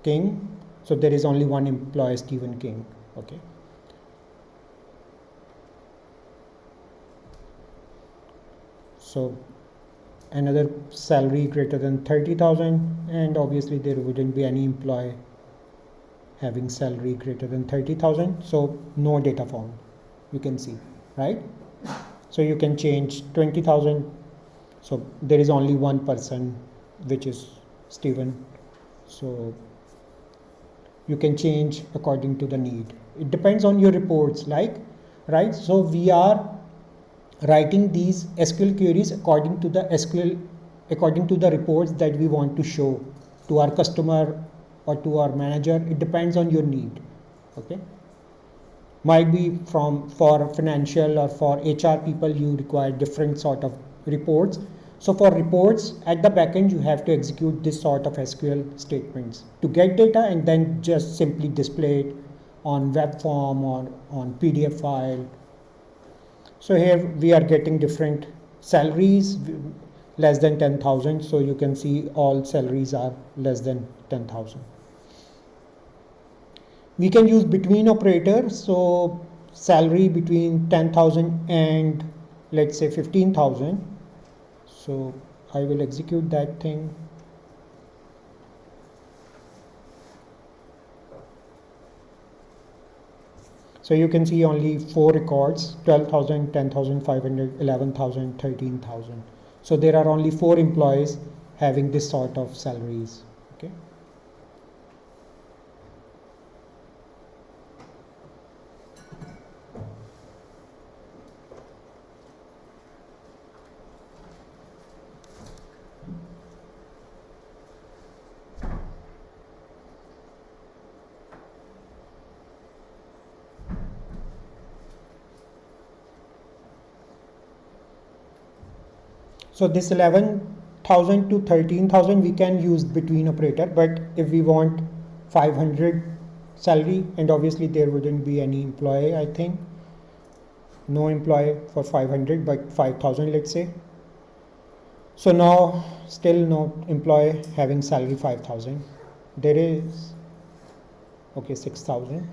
King. So there is only one employee, Stephen King, okay? So another salary greater than 30,000, and obviously there wouldn't be any employee having salary greater than 30,000, so no data found, you can see, right? So you can change 20,000, so there is only one person, which is Stephen, so you can change according to the need. It depends on your reports, like, right? So we are writing these SQL queries according to the reports that we want to show to our customer or to our manager. It depends on your need, okay? Might be for financial or for HR people, you require different sort of reports. So for reports at the backend, you have to execute this sort of SQL statements to get data and then just simply display it on web form or on PDF file. So here we are getting different salaries less than 10,000. So you can see all salaries are less than 10,000. We can use between operators. So salary between 10,000 and let's say 15,000. So I will execute that thing. So you can see only 4 records, 12,000, 10,500, 11,000, 13,000. So there are only 4 employees having this sort of salaries, okay? So this 11,000 to 13,000 we can use between operator, but if we want 500 salary, and obviously there wouldn't be any employee, I think, no employee for 500, but 5,000 let's say. So now still no employee having salary 5,000. There is, okay, 6,000.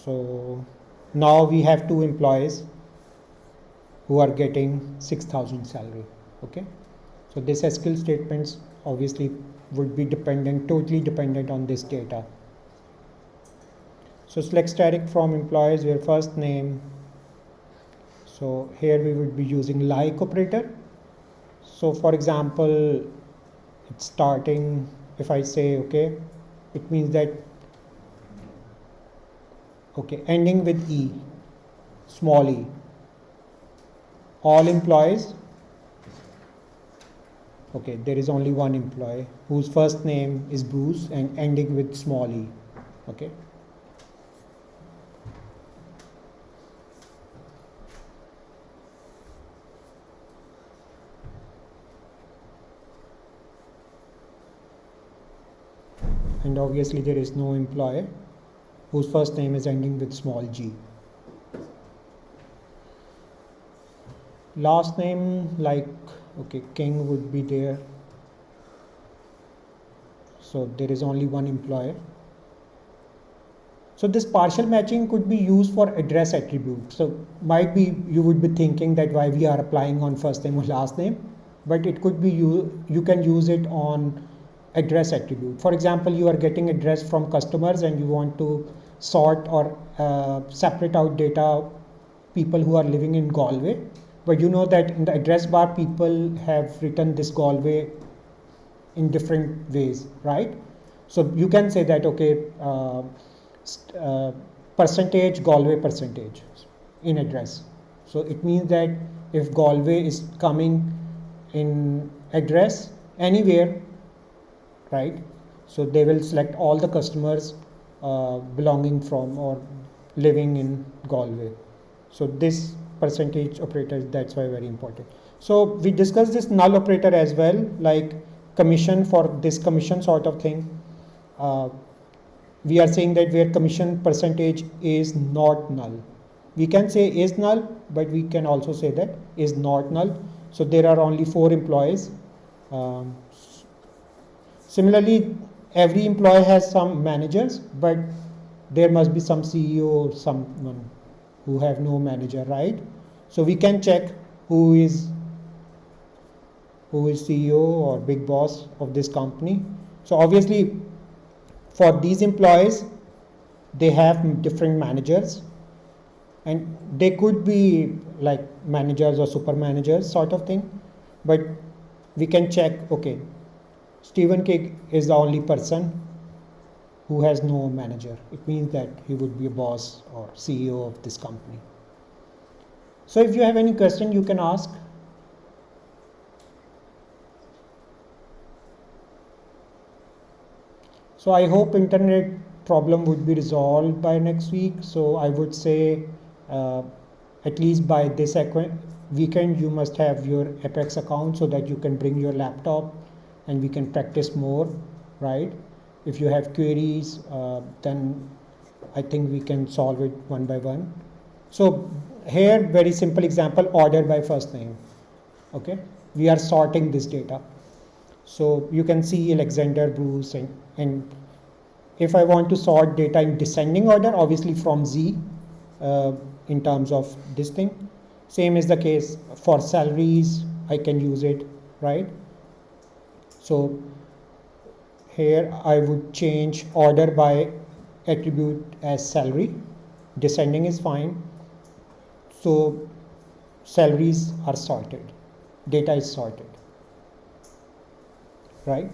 So now we have 2 employees who are getting 6,000 salary. Okay. So this SQL statements obviously would be totally dependent on this data. So select static from employees where first name. So here we would be using like operator. So for example, it's starting, if I say okay, it means that, okay, ending with E, small e. All employees, okay, there is only one employee whose first name is Bruce and ending with small e, okay. And obviously there is no employee whose first name is ending with small g. Last name, like, okay, King would be there. So there is only one employer. So this partial matching could be used for address attribute. So might be you would be thinking that why we are applying on first name or last name, but it could be you can use it on address attribute. For example, you are getting address from customers and you want to sort or separate out data people who are living in Galway, but you know that in the address bar people have written this Galway in different ways, right? So you can say that, okay, percentage Galway percentage in address. So it means that if Galway is coming in address anywhere, right, so they will select all the customers belonging from or living in Galway. So this percentage operator, that's why very important. So we discussed this null operator as well, like commission, for this commission sort of thing. We are saying that where commission percentage is not null. We can say is null, but we can also say that is not null. So there are only 4 employees. Similarly, every employee has some managers, but there must be some CEO or someone who have no manager, right? So we can check who is CEO or big boss of this company. So obviously for these employees, they have different managers, and they could be like managers or super managers sort of thing, but we can check, okay, Stephen K is the only person who has no manager. It means that he would be a boss or CEO of this company. So if you have any question, you can ask. So I hope internet problem would be resolved by next week. So I would say at least by this weekend you must have your Apex account so that you can bring your laptop and we can practice more, right? If you have queries, then I think we can solve it one by one. So here, very simple example, order by first name. Okay, we are sorting this data. So you can see Alexander, Bruce, and if I want to sort data in descending order, obviously from Z in terms of this thing. Same is the case for salaries, I can use it, right? So here I would change order by attribute as salary. Descending is fine. So salaries are sorted, data is sorted, right?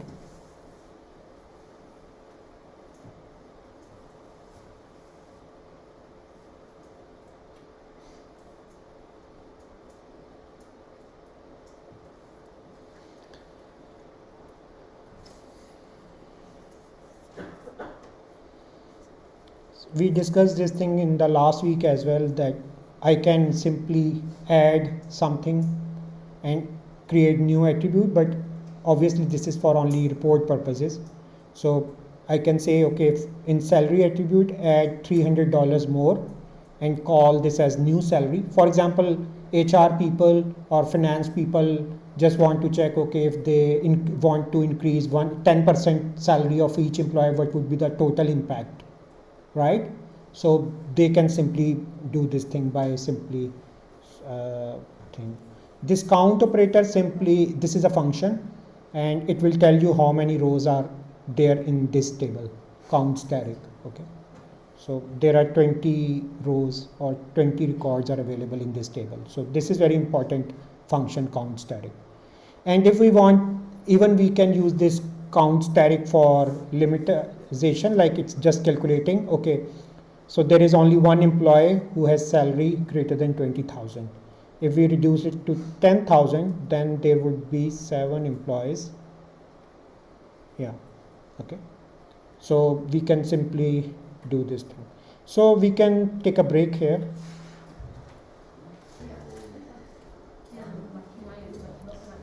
We discussed this thing in the last week as well, that I can simply add something and create new attribute, but obviously this is for only report purposes. So I can say, okay, in salary attribute add $300 more and call this as new salary. For example, HR people or finance people just want to check, okay, if they want to increase 10% salary of each employee, what would be the total impact, right? So they can simply do this thing by simply thing. This count operator simply, this is a function and it will tell you how many rows are there in this table, count static, okay? So there are 20 rows or 20 records are available in this table. So this is very important function, count static. And if we want, even we can use this count static for limitization, like it's just calculating, okay, so there is only one employee who has salary greater than 20,000. If we reduce it to 10,000, then there would be 7 employees. Yeah, okay. So we can simply do this thing. So we can take a break here.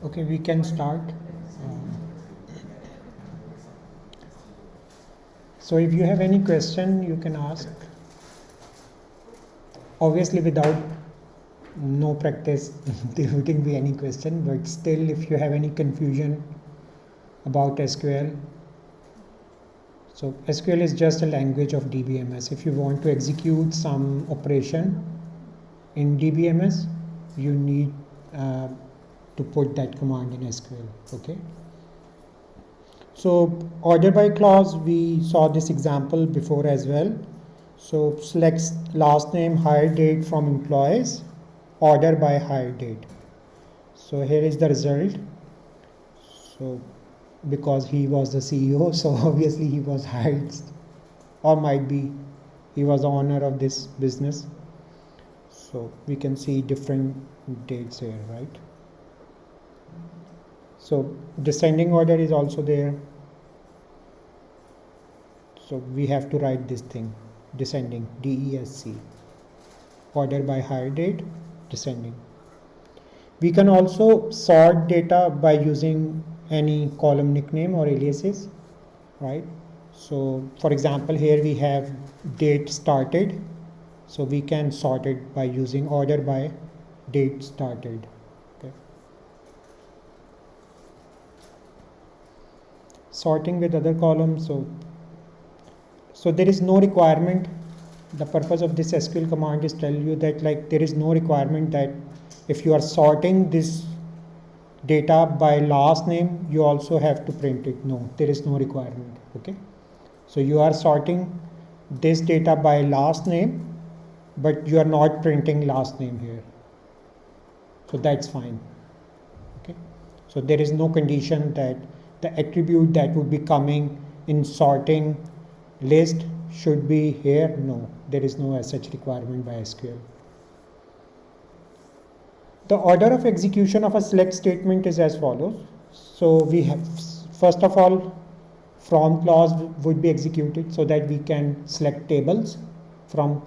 Okay, we can start. So if you have any question, you can ask. Obviously, without no practice, there wouldn't be any question, but still, if you have any confusion about SQL, so SQL is just a language of DBMS. If you want to execute some operation in DBMS, you need to put that command in SQL, okay? So order by clause, we saw this example before as well. So select last name, hire date from employees, order by hire date. So here is the result. So because he was the CEO, so obviously he was hired, or might be he was the owner of this business. So we can see different dates here, right? So descending order is also there. So we have to write this thing, descending, DESC, order by hire date, descending. We can also sort data by using any column nickname or aliases, right? So for example, here we have date started. So we can sort it by using order by date started. Okay. Sorting with other columns. So there is no requirement. The purpose of this SQL command is tell you that like there is no requirement that if you are sorting this data by last name, you also have to print it. No, there is no requirement. Okay. So you are sorting this data by last name, but you are not printing last name here. So that's fine. Okay. So there is no condition that the attribute that would be coming in sorting list should be here. No, there is no such requirement by SQL. The order of execution of a select statement is as follows. So we have, first of all, from clause would be executed so that we can select tables. From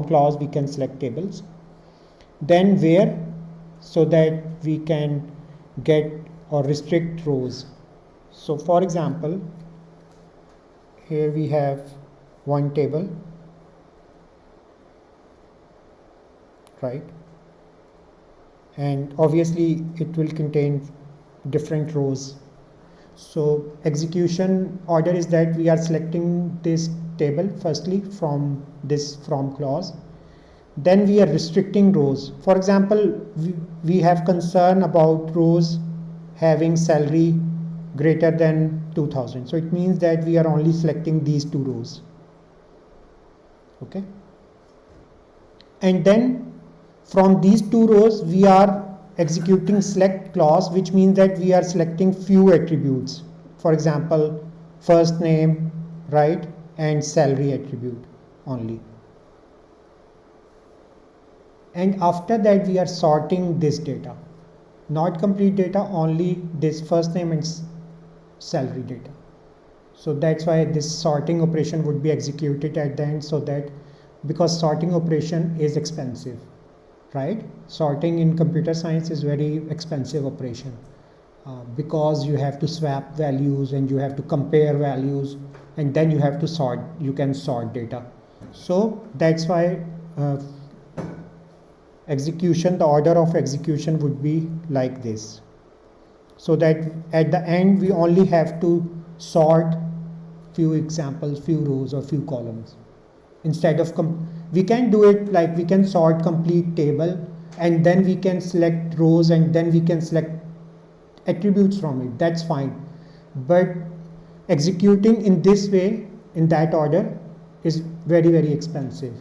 clause we can select tables. Then where, so that we can get or restrict rows. So for example, here we have one table, right? And obviously it will contain different rows. So execution order is that we are selecting this table firstly from this from clause. Then we are restricting rows. For example, we have concern about rows having salary greater than 2000. So it means that we are only selecting these 2 rows. Okay. And then from these 2 rows, we are executing select clause, which means that we are selecting few attributes. For example, first name, right, and salary attribute only. And after that, we are sorting this data, not complete data, only this first name and salary data. So that's why this sorting operation would be executed at the end, so that because sorting operation is expensive. Right? Sorting in computer science is very expensive operation because you have to swap values and you have to compare values and then you have to sort, you can sort data. So that's why execution, the order of execution would be like this. So that at the end we only have to sort few examples, few rows or few columns. Instead of, we can do it like we can sort complete table and then we can select rows and then we can select attributes from it, that's fine. But executing in this way, in that order, is very expensive.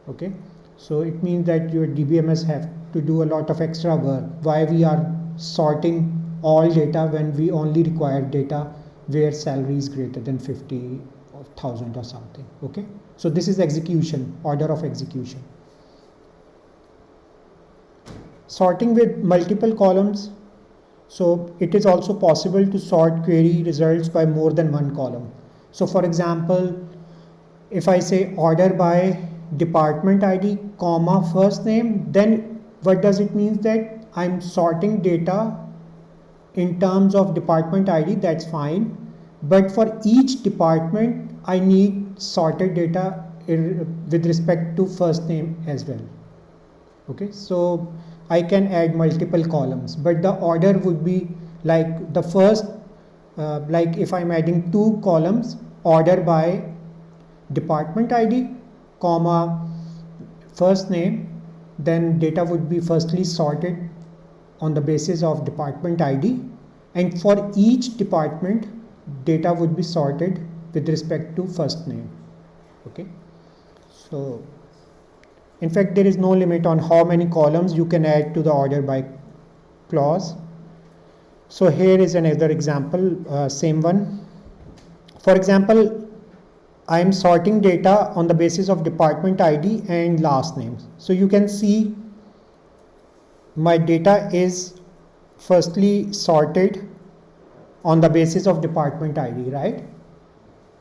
Okay, so it means that your DBMS have to do a lot of extra work. Why we are sorting all data when we only require data where salary is greater than 50,000 or something. Okay, so this is execution, order of execution. Sorting with multiple columns. So it is also possible to sort query results by more than one column. So for example, if I say order by department ID, comma, first name, then what does it mean? That I'm sorting data in terms of department ID, that's fine. But for each department, I need sorted data with respect to first name as well. Okay, so I can add multiple columns, but the order would be like the first, like if I'm adding two columns, order by department ID, comma, first name, then data would be firstly sorted on the basis of department ID, and for each department, data would be sorted with respect to first name. Okay, so in fact, there is no limit on how many columns you can add to the order by clause. So here is another example, same one. For example, I am sorting data on the basis of department ID and last names. So you can see my data is firstly sorted on the basis of department ID, right?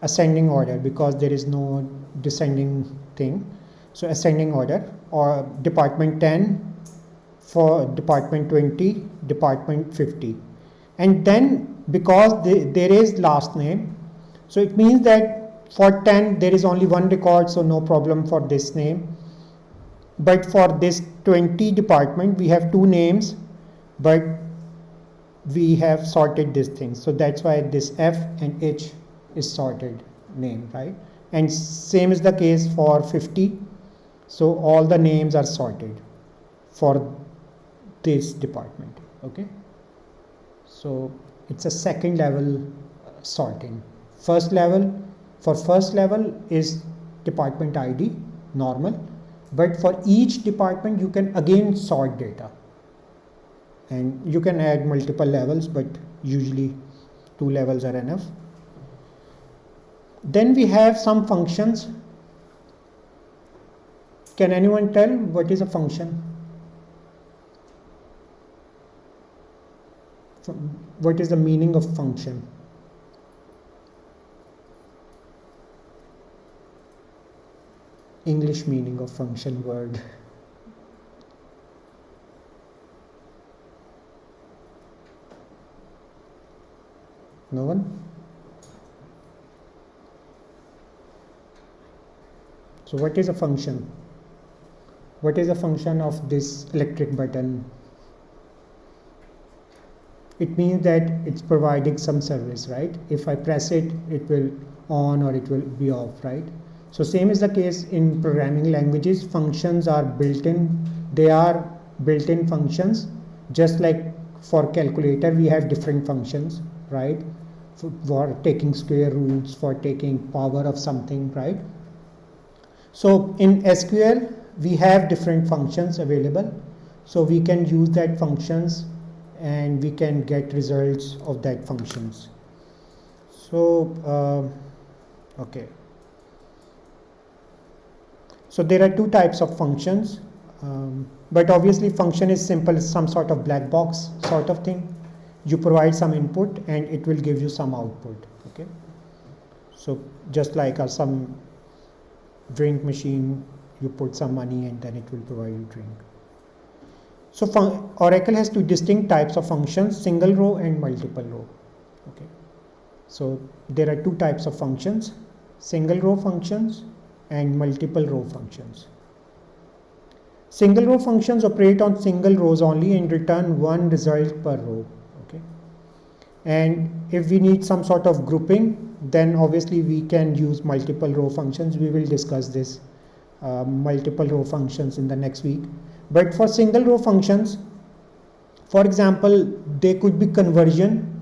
Ascending order, because there is no descending thing. So ascending order, or department 10 for department 20, department 50. And then because there is last name, so it means that for 10 there is only one record, so no problem for this name. But for this 20 department we have two names, but we have sorted this thing. So that's why this F and H is sorted name, right? And same is the case for 50. So all the names are sorted for this department. Okay, so it's a second level sorting. First level, for first level is department ID, normal, but for each department you can again sort data, and you can add multiple levels, but usually 2 levels are enough. Then we have some functions. Can anyone tell what is a function? What is the meaning of function? English meaning of function word. No one? So what is a function? What is the function of this electric button? It means that it's providing some service, right? If I press it, it will on or it will be off, right? So same is the case in programming languages. Functions are built in. They are built-in functions. Just like for calculator, we have different functions, right? For taking square roots, for taking power of something, right? So in SQL, we have different functions available. So we can use that functions and we can get results of that functions. So, okay. So there are two types of functions, but obviously function is simple, some sort of black box sort of thing. You provide some input and it will give you some output, okay? So just like some drink machine, you put some money and then it will provide you drink. So Oracle has two distinct types of functions, single row and multiple row, okay? So there are two types of functions, single row functions and multiple row functions. Single row functions operate on single rows only and return one result per row. Okay. And if we need some sort of grouping, then obviously we can use multiple row functions. We will discuss this multiple row functions in the next week. But for single row functions, for example, they could be conversion.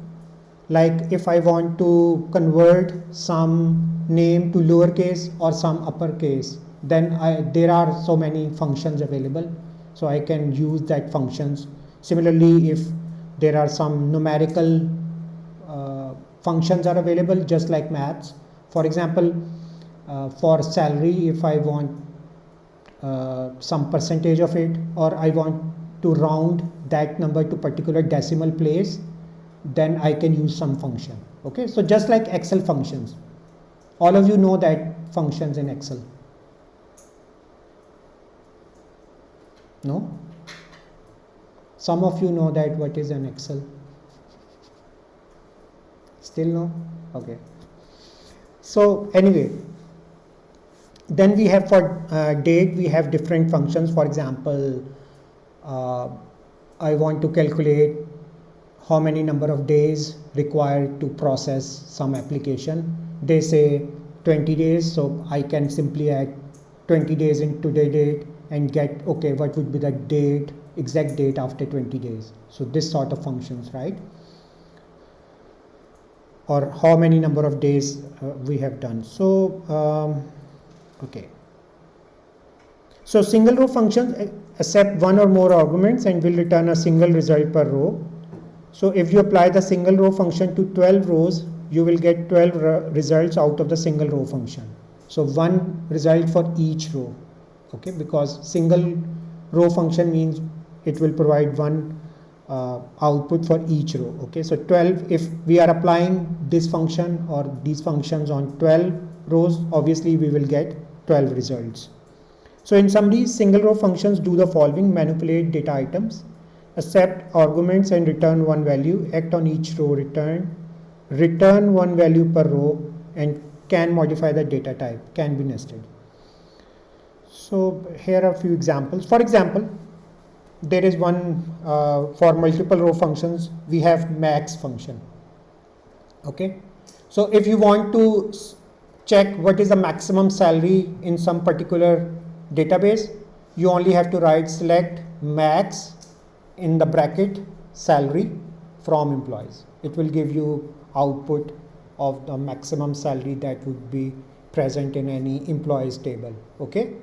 Like if I want to convert some name to lowercase or some uppercase, then there are so many functions available, so I can use that functions. Similarly, if there are some numerical functions are available, just like maths. For example, for salary, if I want some percentage of it, or I want to round that number to particular decimal place, then I can use some function. Okay, so just like Excel functions, all of you know that functions in Excel. No? Some of you know that what is an Excel? Still no? Okay. So anyway, then we have for date, we have different functions. For example, I want to calculate how many number of days required to process some application. They say 20 days, so I can simply add 20 days into the date and get, okay, what would be the date, exact date after 20 days. So this sort of functions, right? Or how many number of days we have done. So, okay. So single row functions accept one or more arguments and will return a single result per row. So if you apply the single row function to 12 rows, you will get 12 results out of the single row function. So one result for each row. Okay, because single row function means it will provide one output for each row. Okay, so 12, if we are applying this function or these functions on 12 rows, obviously we will get 12 results. So in summary, single row functions do the following: manipulate data items, accept arguments and return one value, act on each row return one value per row, and can modify the data type, can be nested. So here are a few examples. For example, there is one for multiple row functions, we have max function. Okay, so if you want to check what is the maximum salary in some particular database, you only have to write select max in the bracket salary from employees. It will give you output of the maximum salary that would be present in any employees table. Okay,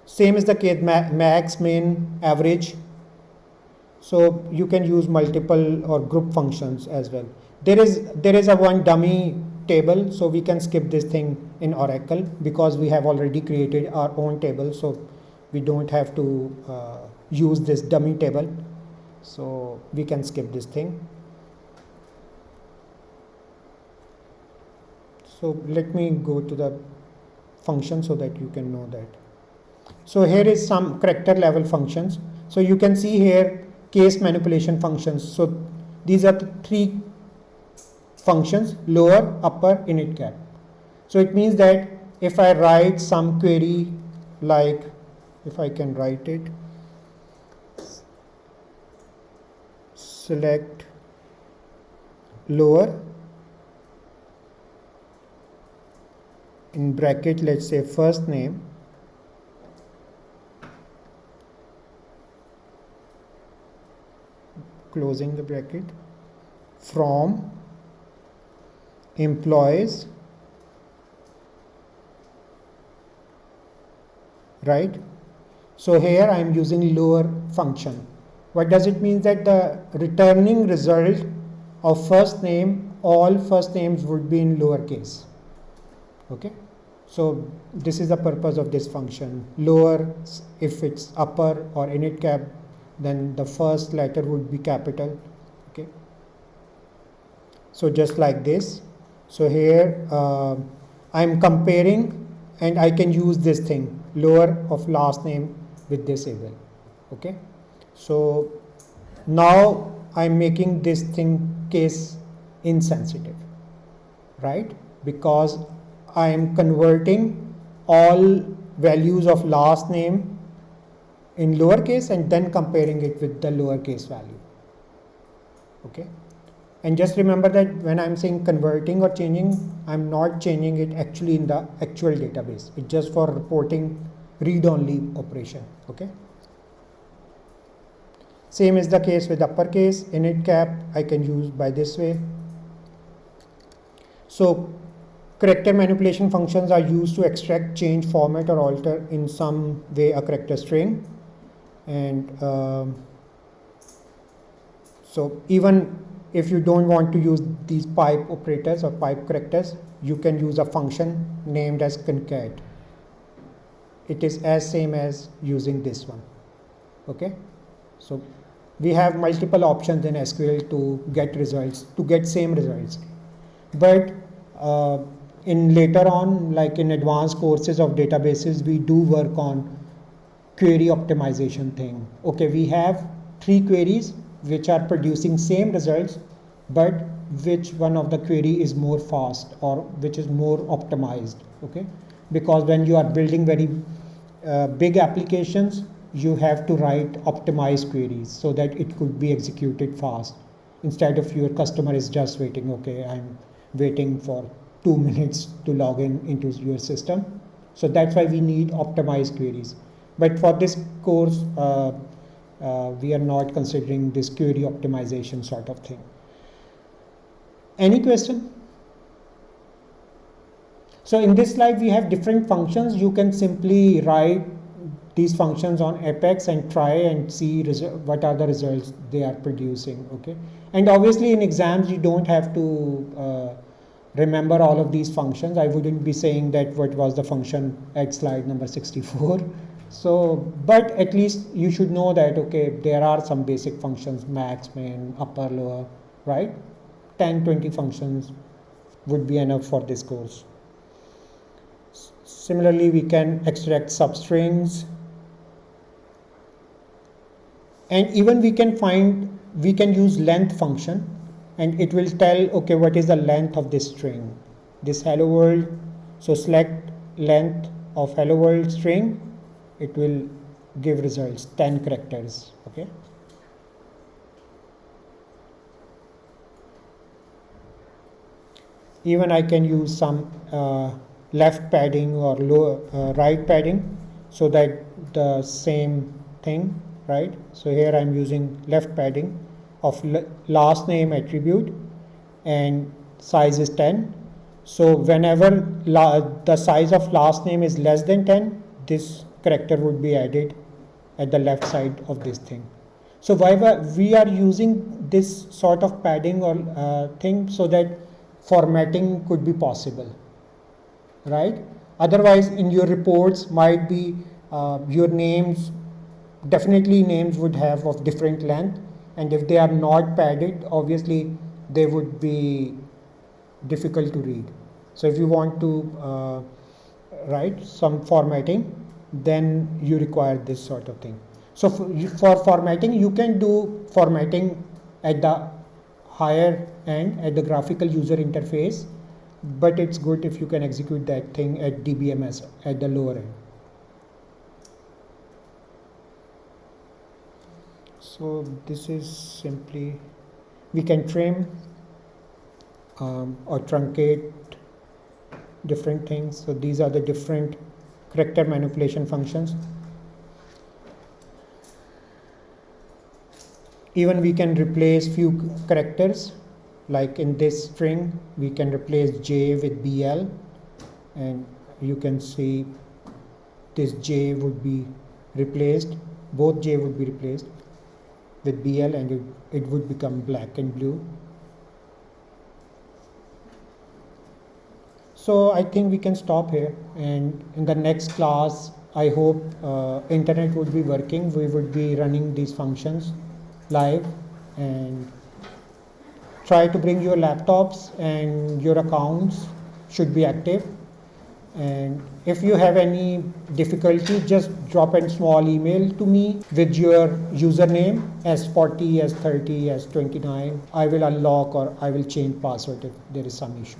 same is the case max, min, average. So you can use multiple or group functions as well. There is a one dummy table, so we can skip this thing in Oracle because we have already created our own table, so we don't have to use this dummy table, so we can skip this thing. So let me go to the function so that you can know that. So here is some character level functions. So you can see here case manipulation functions. So these are the three functions: lower, upper, init cap. So it means that if I write some query, like if I can write it, select lower in bracket, let's say first name, closing the bracket, from employees, right? So here I am using lower function. What does it mean? That the returning result of first name, all first names would be in lowercase. Okay, so this is the purpose of this function. Lower if it's upper, or init cap, then the first letter would be capital. Okay, so just like this. So here I'm comparing, and I can use this thing, lower of last name with this able. Okay, so now I'm making this thing case insensitive, right? Because I am converting all values of last name in lowercase and then comparing it with the lowercase value. Okay. And just remember that when I'm saying converting or changing, I'm not changing it actually in the actual database. It's just for reporting read-only operation. Okay. Same is the case with uppercase. Init cap I can use by this way. So character manipulation functions are used to extract, change, format, or alter in some way a character string. And so even if you don't want to use these pipe operators or pipe characters, you can use a function named as concat. It is as same as using this one. Okay. So we have multiple options in SQL to get results, to get same results. But in later on, like in advanced courses of databases, we do work on query optimization thing. Okay, we have 3 queries which are producing same results, but which one of the query is more fast or which is more optimized. Okay, because when you are building very big applications, you have to write optimized queries so that it could be executed fast, instead of your customer is just waiting. Okay, I'm waiting for 2 minutes to log in into your system. So that's why we need optimized queries. But for this course, we are not considering this query optimization sort of thing. Any question? So in this slide, we have different functions. You can simply write these functions on Apex and try and see what are the results they are producing. Okay, and obviously in exams you don't have to remember all of these functions. I wouldn't be saying that what was the function at slide number 64. So, but at least you should know that, okay, there are some basic functions, max, min, upper, lower, right? 10, 20 functions would be enough for this course. Similarly, we can extract substrings. And even we can use length function, and it will tell, okay, what is the length of this string, this hello world. So select length of hello world string, it will give results 10 characters. Okay. Even I can use some left padding or right padding, so that the same thing, right? So here I'm using left padding of last name attribute, and size is 10. So whenever the size of last name is less than 10, this character would be added at the left side of this thing. So why we are using this sort of padding or thing, so that formatting could be possible, right? Otherwise in your reports might be your names, definitely names would have of different length, and if they are not padded, obviously they would be difficult to read. So if you want to write some formatting, then you require this sort of thing. So for formatting, you can do formatting at the higher end, at the graphical user interface, but it's good if you can execute that thing at DBMS at the lower end. So this is simply, we can trim or truncate different things. So these are the different character manipulation functions. Even we can replace few characters, like in this string we can replace J with BL, and you can see this J would be replaced, both J would be replaced with BL, and it would become black and blue. So I think we can stop here, and in the next class I hope internet would be working. We would be running these functions live, and try to bring your laptops, and your accounts should be active. And if you have any difficulty, just drop a small email to me with your username S40, S30, S29. I will unlock or I will change password if there is some issue.